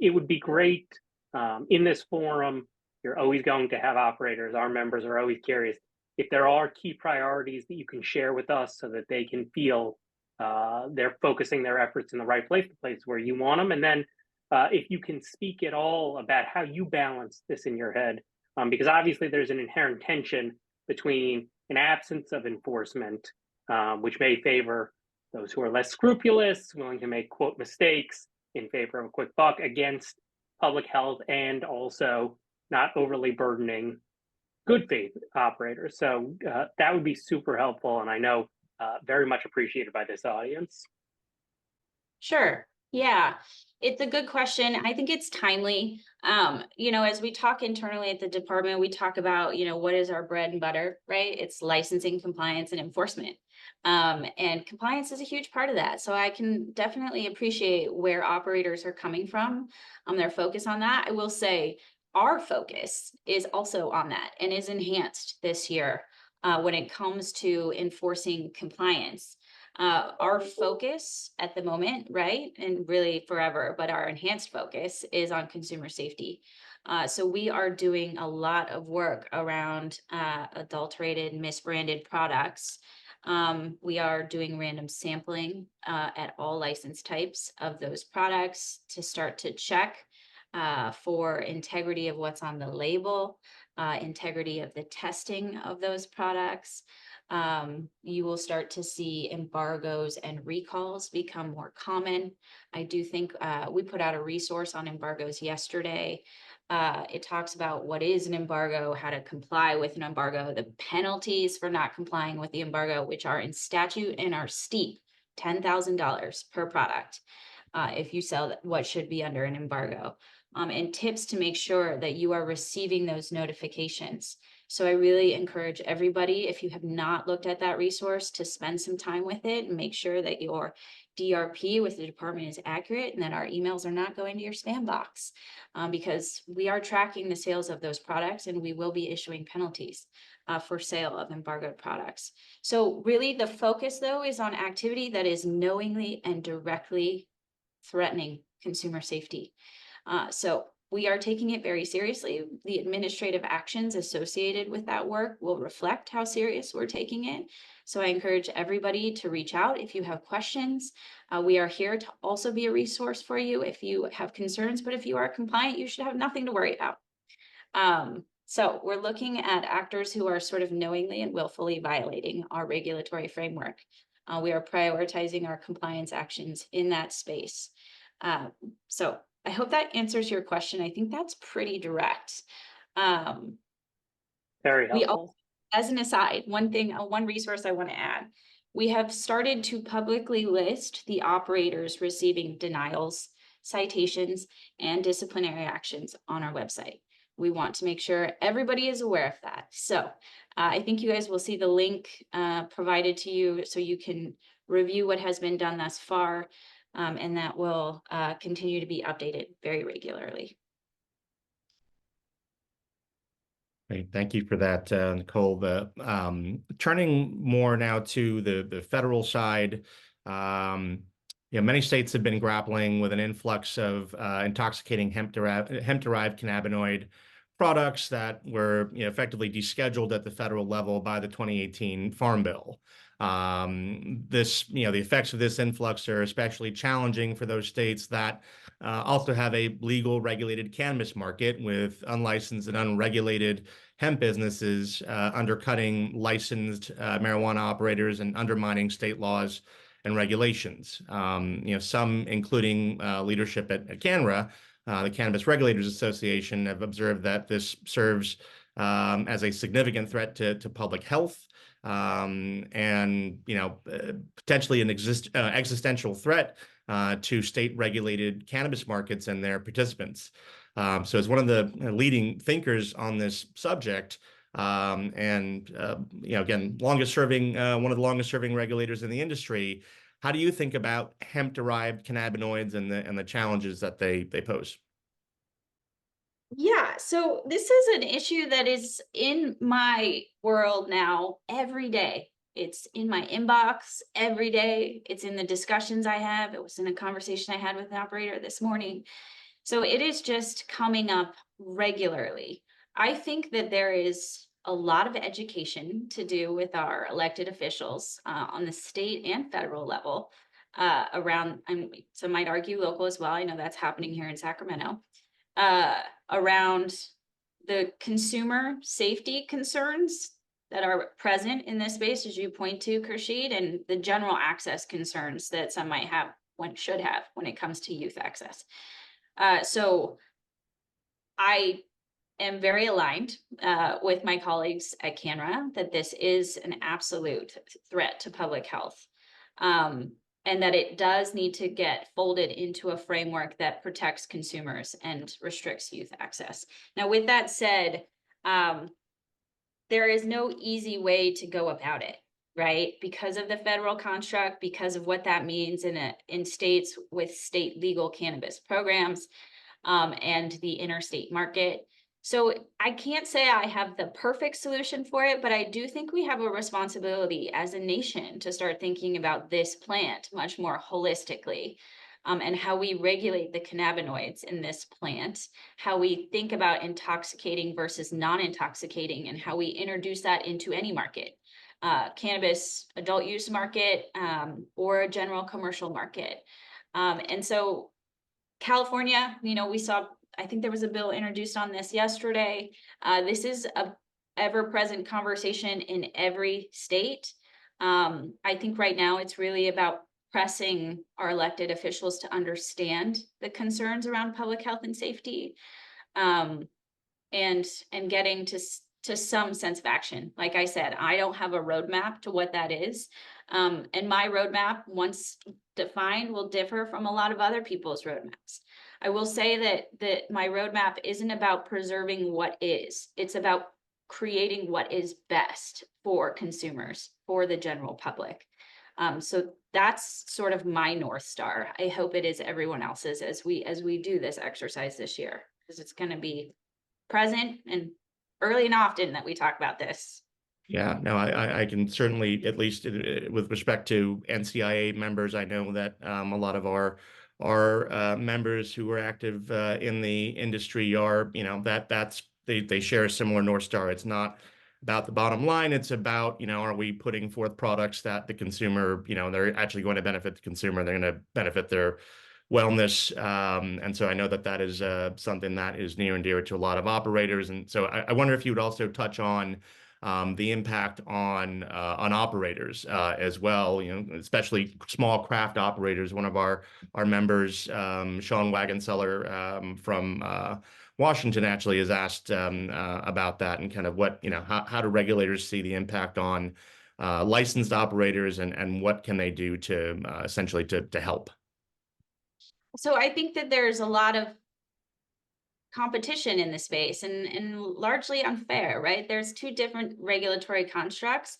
It would be great in this forum. You're always going to have operators. Our members are always curious if there are key priorities that you can share with us so that they can feel they're focusing their efforts in the right place, the place where you want them. And then if you can speak at all about how you balance this in your head, because obviously there's an inherent tension between an absence of enforcement, which may favor those who are less scrupulous, willing to make, quote, mistakes in favor of a quick buck, against public health and also not overly burdening good faith operators. So that would be super helpful, and I know very much appreciated by this audience. Sure. Yeah, it's a good question. I think it's timely. As we talk internally at the department, we talk about, what is our bread and butter, right? It's licensing, compliance, and enforcement. And compliance is a huge part of that. So I can definitely appreciate where operators are coming from, their focus on that. I will say our focus is also on that and is enhanced this year when it comes to enforcing compliance. Our focus at the moment, right, and really forever, but our enhanced focus is on consumer safety. So we are doing a lot of work around adulterated, misbranded products. We are doing random sampling at all license types of those products to start to check for integrity of what's on the label, integrity of the testing of those products. You will start to see embargoes and recalls become more common. I do think we put out a resource on embargoes yesterday. It talks about what is an embargo, how to comply with an embargo, the penalties for not complying with the embargo, which are in statute and are steep, $10,000 per product if you sell what should be under an embargo. And tips to make sure that you are receiving those notifications. So I really encourage everybody, if you have not looked at that resource, to spend some time with it and make sure that your DRP with the department is accurate and that our emails are not going to your spam box because we are tracking the sales of those products and we will be issuing penalties for sale of embargoed products. So really the focus though is on activity that is knowingly and directly threatening consumer safety. So we are taking it very seriously. The administrative actions associated with that work will reflect how serious we're taking it. So I encourage everybody to reach out if you have questions. We are here to also be a resource for you if you have concerns, but if you are compliant, you should have nothing to worry about. So we're looking at actors who are sort of knowingly and willfully violating our regulatory framework. We are prioritizing our compliance actions in that space. So I hope that answers your question. I think that's pretty direct. Very helpful. We also, as an aside, one resource I want to add, we have started to publicly list the operators receiving denials, citations, and disciplinary actions on our website. We want to make sure everybody is aware of that. So I think you guys will see the link provided to you so you can review what has been done thus far. And that will continue to be updated very regularly. Great, thank you for that, Nicole. Turning more now to the federal side, many states have been grappling with an influx of intoxicating hemp-derived cannabinoid products that were effectively descheduled at the federal level by the 2018 Farm Bill. The effects of this influx are especially challenging for those states that also have a legal regulated cannabis market with unlicensed and unregulated hemp businesses undercutting licensed marijuana operators and undermining state laws and regulations. Some, including leadership at CANNRA, the Cannabis Regulators Association, have observed that this serves as a significant threat to public health and potentially an existential threat to state-regulated cannabis markets and their participants. So as one of the leading thinkers on this subject, again, one of the longest-serving regulators in the industry, how do you think about hemp-derived cannabinoids and the challenges that they pose? Yeah, so this is an issue that is in my world now every day. It's in my inbox every day. It's in the discussions I have. It was in a conversation I had with an operator this morning. So it is just coming up regularly. I think that there is a lot of education to do with our elected officials on the state and federal level around, and some might argue local as well. I know that's happening here in Sacramento. Around the consumer safety concerns that are present in this space, as you point to, Khursheed, and the general access concerns that some might have, should have, when it comes to youth access. So I am very aligned with my colleagues at CANNRA that this is an absolute threat to public health. And that it does need to get folded into a framework that protects consumers and restricts youth access. Now, with that said, there is no easy way to go about it. right? Because of the federal construct, because of what that means in states with state legal cannabis programs, and the interstate market. So I can't say I have the perfect solution for it, but I do think we have a responsibility as a nation to start thinking about this plant much more holistically, and how we regulate the cannabinoids in this plant, how we think about intoxicating versus non-intoxicating, and how we introduce that into any market, cannabis adult use market, or a general commercial market. And so California, we saw, I think there was a bill introduced on this yesterday. This is a ever-present conversation in every state. I think right now it's really about pressing our elected officials to understand the concerns around public health and safety, and getting to some sense of action. Like I said, I don't have a roadmap to what that is. And my roadmap, once defined, will differ from a lot of other people's roadmaps. I will say that my roadmap isn't about preserving what is. It's about creating what is best for consumers, for the general public. So that's sort of my North Star. I hope it is everyone else's as we do this exercise this year, because it's going to be present and early and often that we talk about this. Yeah, no, I can certainly, at least with respect to NCIA members, I know that a lot of our members who are active in the industry are, they share a similar North Star. It's not about the bottom line. It's about, are we putting forth products that the consumer, they're actually going to benefit the consumer, they're going to benefit their wellness. And so I know that is something that is near and dear to a lot of operators. And so I wonder if you would also touch on the impact on operators as well, especially small craft operators. One of our members, Sean Wagenseller from Washington, actually has asked about that and kind of what, how do regulators see the impact on licensed operators, and what can they do to essentially to help? So I think that there's a lot of competition in the space, and largely unfair, right? There's two different regulatory constructs.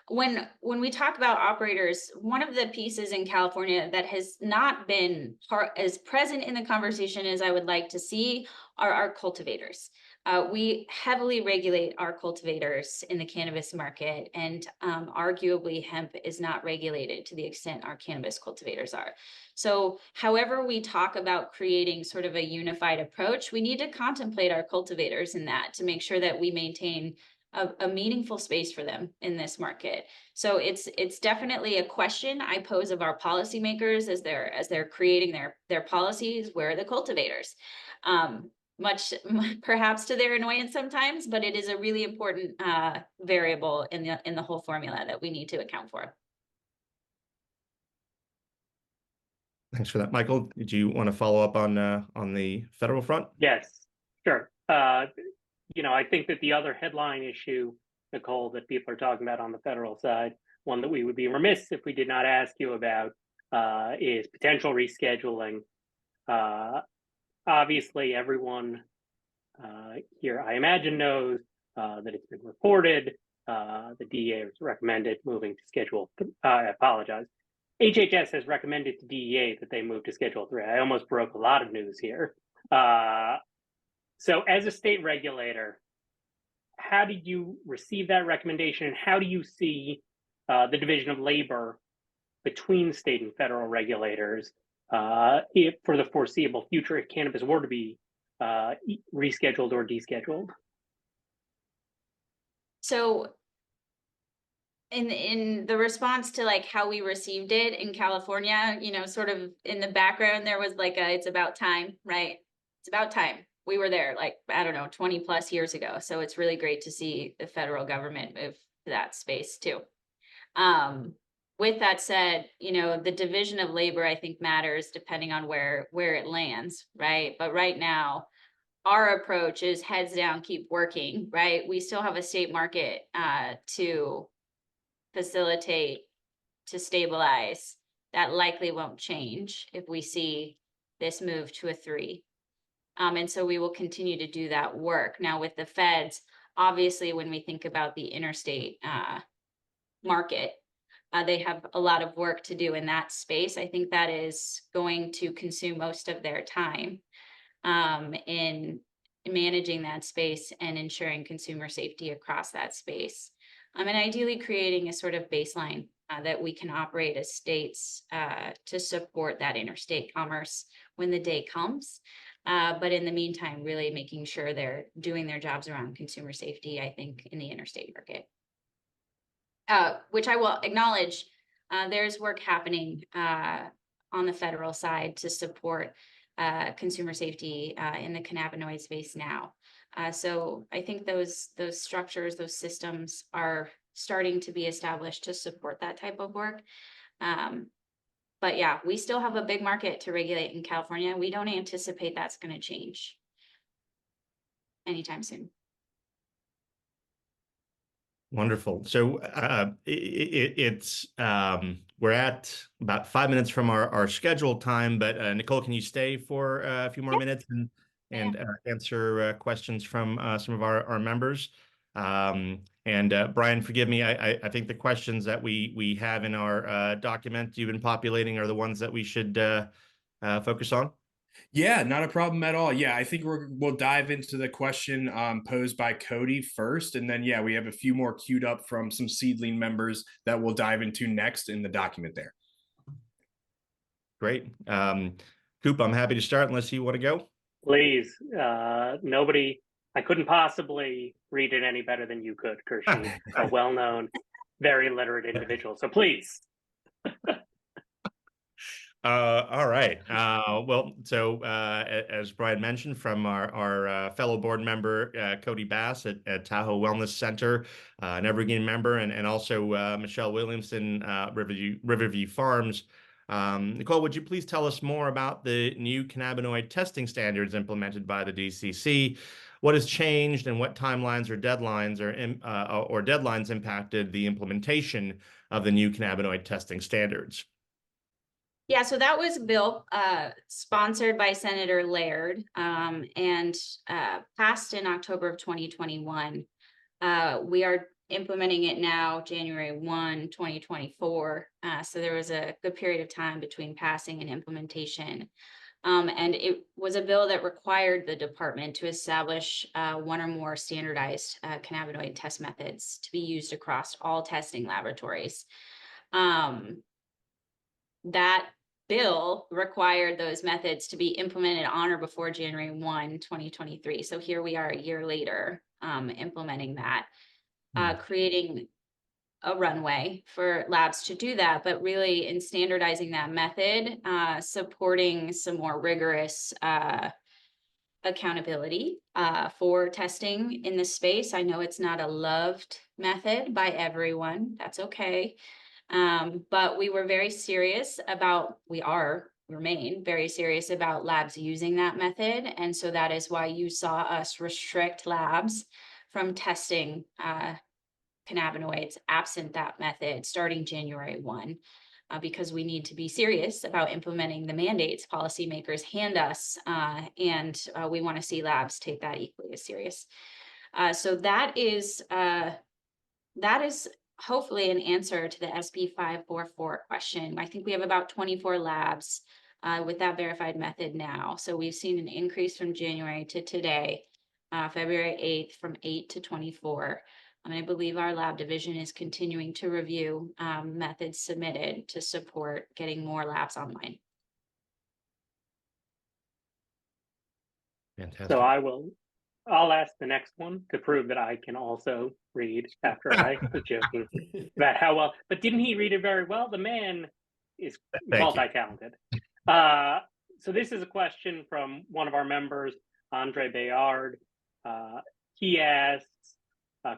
When we talk about operators, one of the pieces in California that has not been as present in the conversation as I would like to see are our cultivators. We heavily regulate our cultivators in the cannabis market, and arguably hemp is not regulated to the extent our cannabis cultivators are. So however we talk about creating sort of a unified approach, we need to contemplate our cultivators in that to make sure that we maintain a meaningful space for them in this market. So it's definitely a question I pose of our policymakers as they're creating their policies. Where are the cultivators? Much perhaps to their annoyance sometimes, but it is a really important variable in the whole formula that we need to account for. Thanks for that, Michael. Did you want to follow up on the federal front? Yes, sure. I think that the other headline issue, Nicole, that people are talking about on the federal side, one that we would be remiss if we did not ask you about, is potential rescheduling. Obviously, everyone here, I imagine, knows that it's been reported. The DEA has recommended moving to Schedule. I apologize. HHS has recommended to DEA that they move to Schedule 3. I almost broke a lot of news here. So as a state regulator, how did you receive that recommendation, and how do you see the division of labor between state and federal regulators if for the foreseeable future, if cannabis were to be rescheduled or descheduled? So in the response to like how we received it in California, sort of in the background, there was like it's about time, right? It's about time. We were there 20 plus years ago. So it's really great to see the federal government move to that space too. With that said, the division of labor, I think, matters depending on where it lands, right? But right now, our approach is heads down, keep working, right? We still have a state market to facilitate, to stabilize. That likely won't change if we see this move to a 3. And so we will continue to do that work. Now with the feds, obviously, when we think about the interstate market, They have a lot of work to do in that space. I think that is going to consume most of their time in managing that space and ensuring consumer safety across that space. And ideally creating a sort of baseline that we can operate as states to support that interstate commerce when the day comes. But in the meantime, really making sure they're doing their jobs around consumer safety, I think, in the interstate market. Which I will acknowledge, there's work happening on the federal side to support consumer safety in the cannabinoid space now. So I think those structures, those systems are starting to be established to support that type of work. But yeah, we still have a big market to regulate in California. We don't anticipate that's going to change anytime soon. Wonderful. So we're at about 5 minutes from our scheduled time, but Nicole, can you stay for a few more minutes and answer questions from some of our members? Brian, forgive me, I think the questions that we have in our document you've been populating are the ones that we should focus on. Yeah, not a problem at all. Yeah, I think we'll dive into the question posed by Cody first. And then, yeah, we have a few more queued up from some seedling members that we'll dive into next in the document there. Great. Coop, I'm happy to start unless you want to go. Please. I couldn't possibly read it any better than you could, Kershey, a well-known, very literate individual. So please. All right. As Brian mentioned, from our fellow board member, Cody Bass at Tahoe Wellness Center, an Evergreen member, and also Michelle Williamson, Riverview Farms. Nicole, would you please tell us more about the new cannabinoid testing standards implemented by the DCC? What has changed and what timelines or deadlines impacted the implementation of the new cannabinoid testing standards? Yeah, so that was a bill sponsored by Senator Laird and passed in October of 2021. We are implementing it now, January 1, 2024. So there was a good period of time between passing and implementation. And it was a bill that required the department to establish one or more standardized cannabinoid test methods to be used across all testing laboratories. That bill required those methods to be implemented on or before January 1, 2023. So here we are a year later implementing that, creating a runway for labs to do that, but really in standardizing that method, supporting some more rigorous accountability for testing in this space. I know it's not a loved method by everyone. That's okay. But we were very serious about, remain very serious about labs using that method. And so that is why you saw us restrict labs from testing cannabinoids absent that method starting January 1, because we need to be serious about implementing the mandates policymakers hand us. And we want to see labs take that equally as serious. So that is hopefully an answer to the SB 544 question. I think we have about 24 labs with that verified method now. So we've seen an increase from January to today, February 8th, from 8 to 24. And I believe our lab division is continuing to review methods submitted to support getting more labs online. Fantastic. So I'll ask the next one to prove that I can also read after I was joking about how well, but didn't he read it very well? The man is multi-talented. So this is a question from one of our members, Andre Bayard. He asks,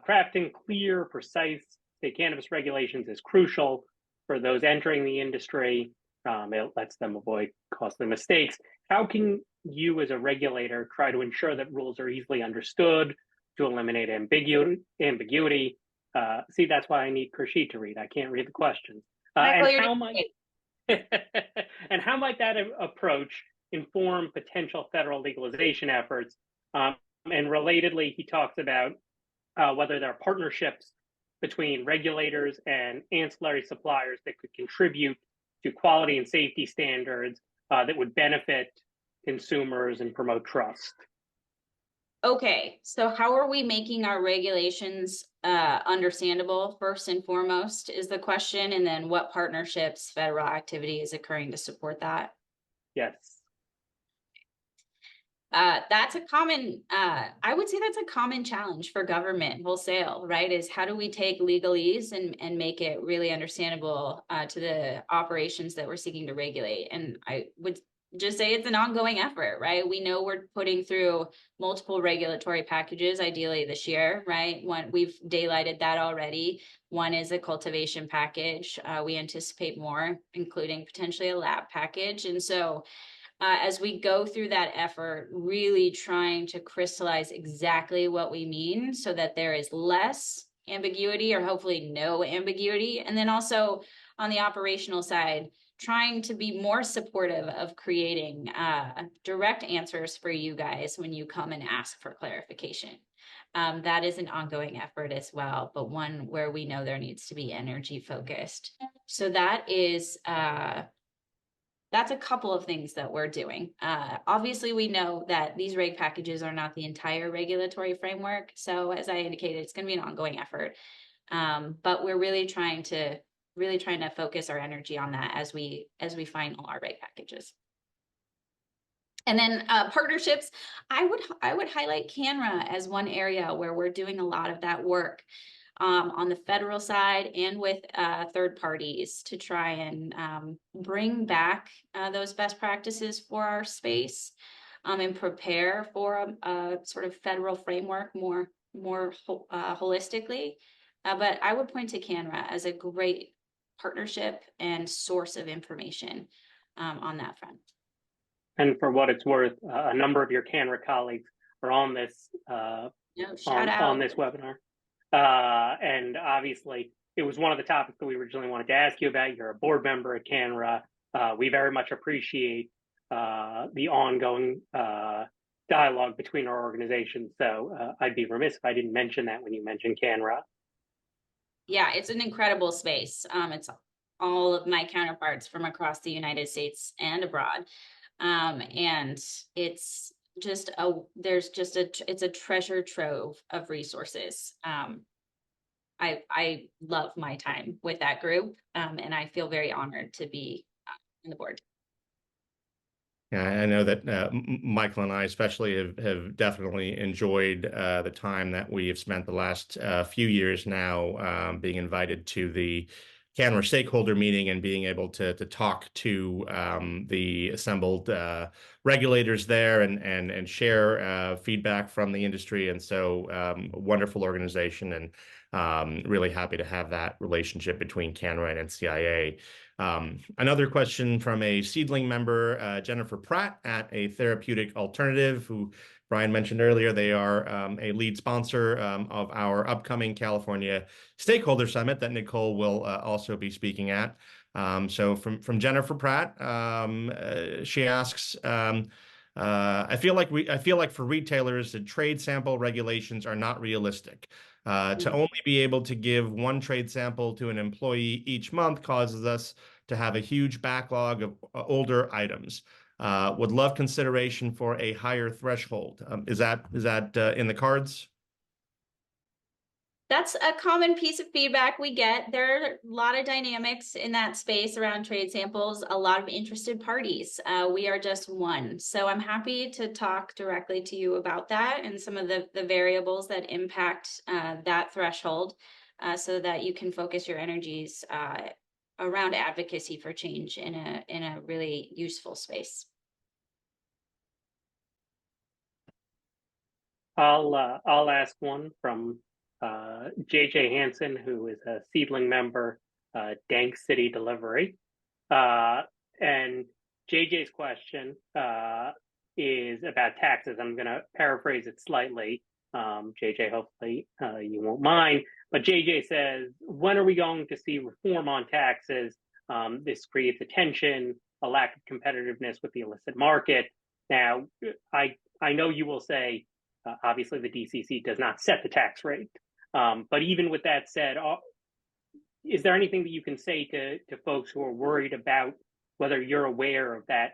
crafting clear, precise state cannabis regulations is crucial for those entering the industry. It lets them avoid costly mistakes. How can you as a regulator try to ensure that rules are easily understood to eliminate ambiguity? See, that's why I need Kershey to read. I can't read the questions. And how might that approach inform potential federal legalization efforts? And relatedly, he talks about whether there are partnerships between regulators and ancillary suppliers that could contribute to quality and safety standards that would benefit consumers and promote trust. Okay, so how are we making our regulations understandable, first and foremost, is the question, and then what partnerships, federal activity is occurring to support that? Yes. That's a common, I would say that's a common challenge for government wholesale, right? Is how do we take legalese and make it really understandable to the operations that we're seeking to regulate? And I would just say it's an ongoing effort, right? We know we're putting through multiple regulatory packages, ideally this year, right? One, we've daylighted that already. One is a cultivation package. We anticipate more, including potentially a lab package. And so as we go through that effort, really trying to crystallize exactly what we mean so that there is less ambiguity or hopefully no ambiguity. And then also on the operational side, trying to be more supportive of creating direct answers for you guys when you come and ask for clarification. That is an ongoing effort as well, but one where we know there needs to be energy focused. So that is, that's a couple of things that we're doing. Obviously, we know that these reg packages are not the entire regulatory framework. So as I indicated, it's going to be an ongoing effort. But we're really trying to focus our energy on that as we final our reg packages. And then partnerships, I would highlight CANNRA as one area where we're doing a lot of that work on the federal side and with third parties to try and bring back those best practices for our space and prepare for a sort of federal framework more holistically. But I would point to CANNRA as a great partnership and source of information on that front. And for what it's worth, a number of your CANNRA colleagues are on this on this webinar. And obviously, it was one of the topics that we originally wanted to ask you about. You're a board member at CANNRA. We very much appreciate the ongoing dialogue between our organizations. So I'd be remiss if I didn't mention that when you mentioned CANNRA. Yeah, it's an incredible space. It's all of my counterparts from across the United States and abroad. And it's just it's a treasure trove of resources. I love my time with that group, and I feel very honored to be on the board. Yeah, I know that Michael and I especially have definitely enjoyed the time that we have spent the last few years now being invited to the CANNRA stakeholder meeting and being able to talk to the assembled regulators there and share feedback from the industry. And so wonderful organization, and really happy to have that relationship between CANNRA and NCIA. Another question from a seedling member, Jennifer Pratt at A Therapeutic Alternative, who Brian mentioned earlier. They are a lead sponsor of our upcoming California Stakeholder Summit that Nicole will also be speaking at. So from Jennifer Pratt, she asks, I feel like for retailers, the trade sample regulations are not realistic. To only be able to give one trade sample to an employee each month causes us to have a huge backlog of older items. Would love consideration for a higher threshold. Is that in the cards? That's a common piece of feedback we get. There are a lot of dynamics in that space around trade samples, a lot of interested parties. We are just one. So I'm happy to talk directly to you about that and some of the variables that impact that threshold so that you can focus your energies around advocacy for change in a really useful space. I'll ask one from JJ Hansen, who is a seedling member, Dank City Delivery. And JJ's question is about taxes. I'm going to paraphrase it slightly. JJ, hopefully you won't mind. But JJ says, when are we going to see reform on taxes? This creates a tension, a lack of competitiveness with the illicit market. Now, I know you will say, obviously the DCC does not set the tax rate. But even with that said, is there anything that you can say to folks who are worried about whether you're aware of that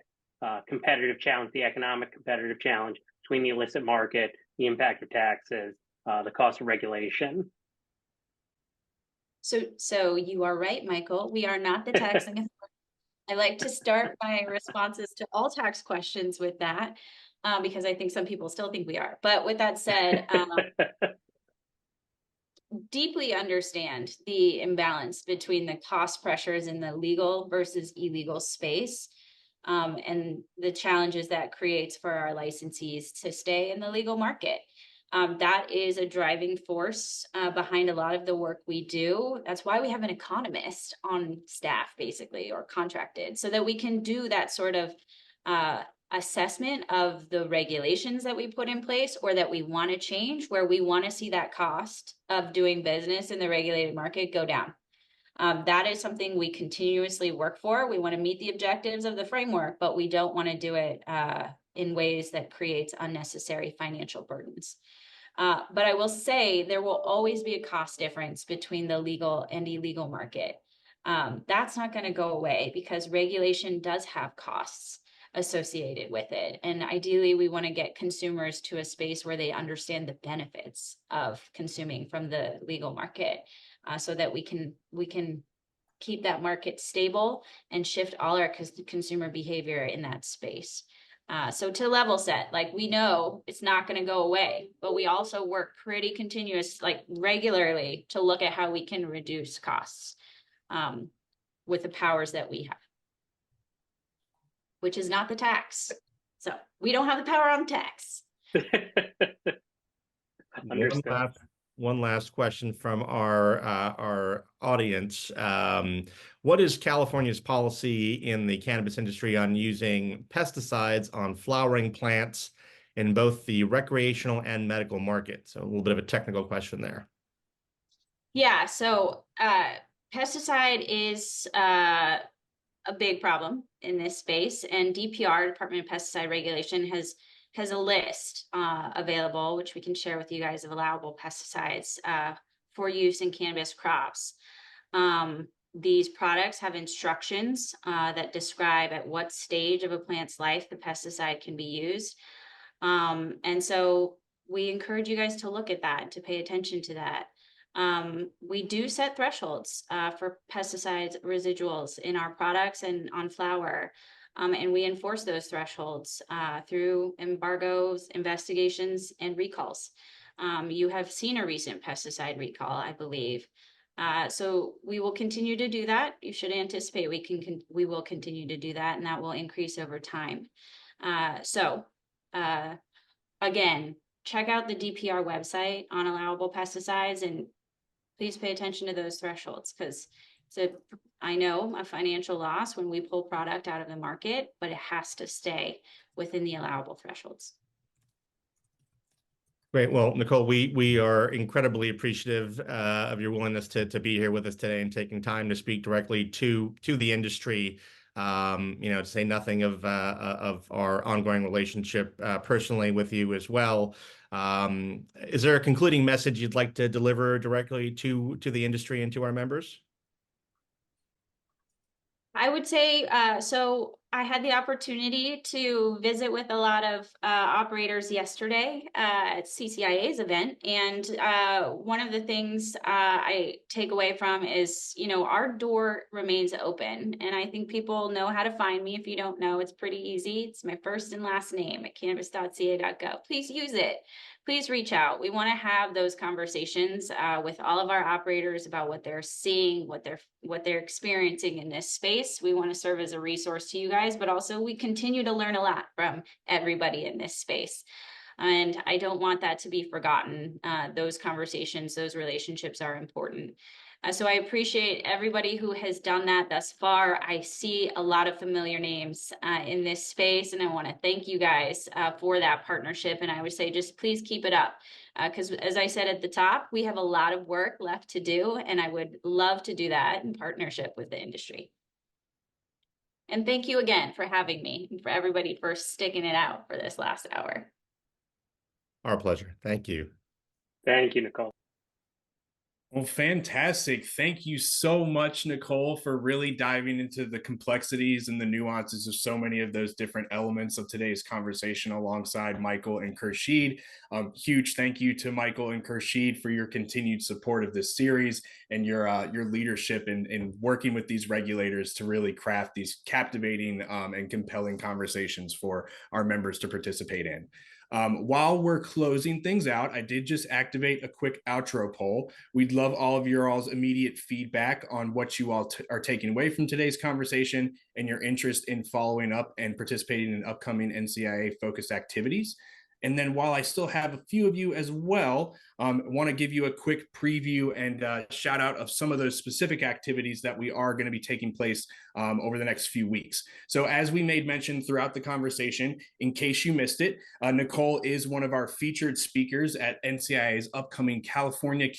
competitive challenge, the economic competitive challenge between the illicit market, the impact of taxes, the cost of regulation? So you are right, Michael. We are not the taxing authority. I like to start my responses to all tax questions with that, because I think some people still think we are. But with that said, deeply understand the imbalance between the cost pressures in the legal versus illegal space, and the challenges that creates for our licensees to stay in the legal market. That is a driving force behind a lot of the work we do. That's why we have an economist on staff, basically, or contracted, so that we can do that sort of assessment of the regulations that we put in place or that we want to change, where we want to see that cost of doing business in the regulated market go down. That is something we continuously work for. We want to meet the objectives of the framework, but we don't want to do it in ways that creates unnecessary financial burdens. But I will say there will always be a cost difference between the legal and illegal market. That's not going to go away because regulation does have costs associated with it. And ideally, we want to get consumers to a space where they understand the benefits of consuming from the legal market, so that we can keep that market stable and shift all our consumer behavior in that space. So to level set, like, we know it's not going to go away, but we also work pretty regularly to look at how we can reduce costs with the powers that we have, which is not the tax. So we don't have the power on tax. Understood. One last question from our audience. What is California's policy in the cannabis industry on using pesticides on flowering plants in both the recreational and medical market? So a little bit of a technical question there. Yeah, so pesticide is a big problem in this space, and DPR, Department of Pesticide Regulation, has a list available, which we can share with you guys, of allowable pesticides for use in cannabis crops. These products have instructions that describe at what stage of a plant's life the pesticide can be used. And so we encourage you guys to look at that, to pay attention to that. We do set thresholds for pesticides residuals in our products and on flower. And we enforce those thresholds through embargoes, investigations, and recalls. You have seen a recent pesticide recall, I believe. So we will continue to do that. You should anticipate we will continue to do that, and that will increase over time. Again, check out the DPR website on allowable pesticides, and please pay attention to those thresholds, because I know a financial loss when we pull product out of the market, but it has to stay within the allowable thresholds. Great. Well, Nicole, we are incredibly appreciative of your willingness to be here with us today and taking time to speak directly to the industry. To say nothing of our ongoing relationship personally with you as well. Is there a concluding message you'd like to deliver directly to the industry and to our members? I would say, so I had the opportunity to visit with a lot of operators yesterday at CCIA's event. And one of the things I take away from is, our door remains open. And I think people know how to find me. If you don't know, it's pretty easy. It's my first and last name at cannabis.ca.gov. Please use it. Please reach out. We want to have those conversations with all of our operators about what they're seeing, what they're experiencing in this space. We want to serve as a resource to you guys, but also we continue to learn a lot from everybody in this space. And I don't want that to be forgotten. Those conversations, those relationships are important. So I appreciate everybody who has done that thus far. I see a lot of familiar names in this space, and I want to thank you guys for that partnership. And I would say just please keep it up, because as I said at the top, we have a lot of work left to do, and I would love to do that in partnership with the industry. And thank you again for having me, and for everybody for sticking it out for this last hour. Our pleasure. Thank you. Thank you, Nicole. Well, fantastic. Thank you so much, Nicole, for really diving into the complexities and the nuances of so many of those different elements of today's conversation alongside Michael and Khurshid. Huge thank you to Michael and Khurshid for your continued support of this series and your leadership in working with these regulators to really craft these captivating and compelling conversations for our members to participate in. While we're closing things out, I did just activate a quick outro poll. We'd love all of your all's immediate feedback on what you all are taking away from today's conversation and your interest in following up and participating in upcoming NCIA focused activities. And then while I still have a few of you as well, I want to give you a quick preview and shout out of some of those specific activities that we are going to be taking place over the next few weeks. So as we made mention throughout the conversation, in case you missed it, Nicole is one of our featured speakers at NCIA's upcoming California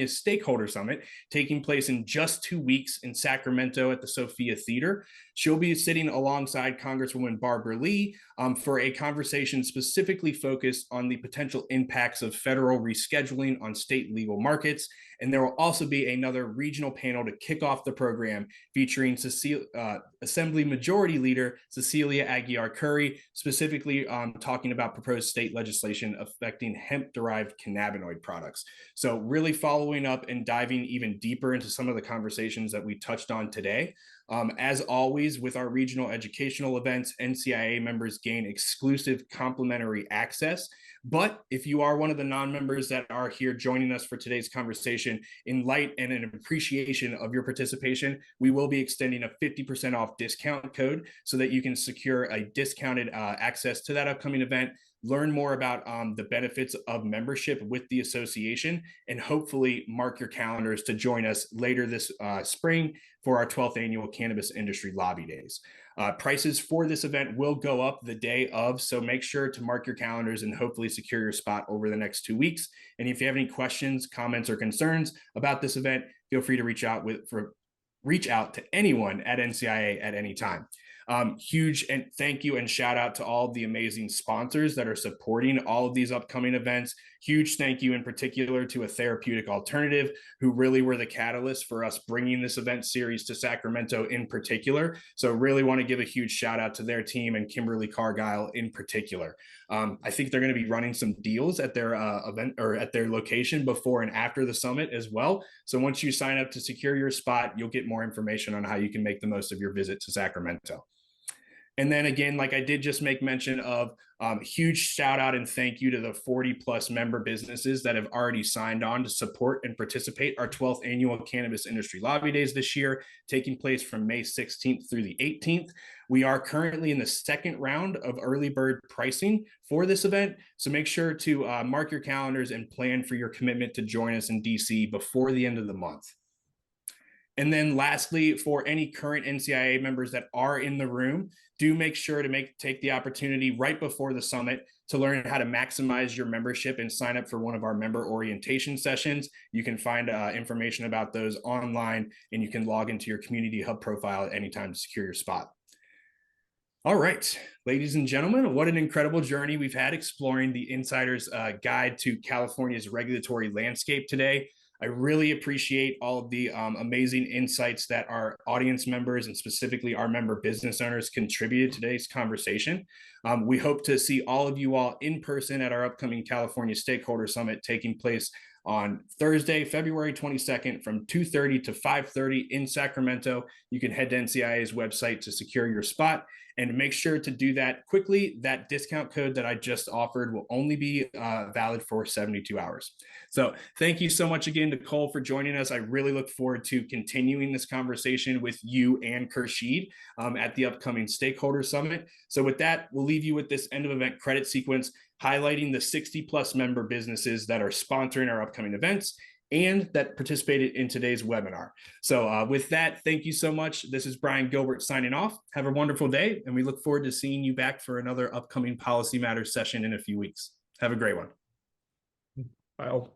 Stakeholder Summit, taking place in just 2 weeks in Sacramento at the Sophia Theater. She'll be sitting alongside Congresswoman Barbara Lee for a conversation specifically focused on the potential impacts of federal rescheduling on state legal markets. And there will also be another regional panel to kick off the program featuring Assembly Majority Leader Cecilia Aguiar Curry, specifically talking about proposed state legislation affecting hemp-derived cannabinoid products. So really following up and diving even deeper into some of the conversations that we touched on today. As always, with our regional educational events, NCIA members gain exclusive complimentary access. But if you are one of the non-members that are here joining us for today's conversation, in light and an appreciation of your participation, we will be extending a 50% off discount code so that you can secure a discounted access to that upcoming event, learn more about the benefits of membership with the association, and hopefully mark your calendars to join us later this spring for our 12th annual Cannabis Industry Lobby Days. Prices for this event will go up the day of, so make sure to mark your calendars and hopefully secure your spot over the next 2 weeks. And if you have any questions, comments, or concerns about this event, feel free to reach out to anyone at NCIA at any time. Huge and thank you and shout out to all the amazing sponsors that are supporting all of these upcoming events. Huge thank you in particular to A Therapeutic Alternative, who really were the catalyst for us bringing this event series to Sacramento in particular. So really want to give a huge shout out to their team and Kimberly Cargile in particular. I think they're going to be running some deals at their event or at their location before and after the summit as well. So once you sign up to secure your spot, you'll get more information on how you can make the most of your visit to Sacramento. And then again, like I did just make mention of, huge shout out and thank you to the 40+ member businesses that have already signed on to support and participate our 12th annual Cannabis Industry Lobby Days this year, taking place from May 16th through the 18th. We are currently in the second round of early bird pricing for this event. So make sure to mark your calendars and plan for your commitment to join us in DC before the end of the month. And then lastly, for any current NCIA members that are in the room, do make sure to take the opportunity right before the summit to learn how to maximize your membership and sign up for one of our member orientation sessions. You can find information about those online, and you can log into your Community Hub profile at any time to secure your spot. All right, ladies and gentlemen, what an incredible journey we've had exploring the Insider's Guide to California's Regulatory Landscape today. I really appreciate all of the amazing insights that our audience members and specifically our member business owners contributed to today's conversation. We hope to see all of you all in person at our upcoming California Stakeholder Summit taking place on Thursday, February 22nd from 2:30 to 5:30 in Sacramento. You can head to NCIA's website to secure your spot, and make sure to do that quickly. That discount code that I just offered will only be valid for 72 hours. So thank you so much again, Nicole, for joining us. I really look forward to continuing this conversation with you and Khurshid at the upcoming Stakeholder Summit. So with that, we'll leave you with this end of event credit sequence highlighting the 60+ member businesses that are sponsoring our upcoming events and that participated in today's webinar. So with that, thank you so much. This is Brian Gilbert signing off. Have a wonderful day, and we look forward to seeing you back for another upcoming Policy Matters session in a few weeks. Have a great one. Bye.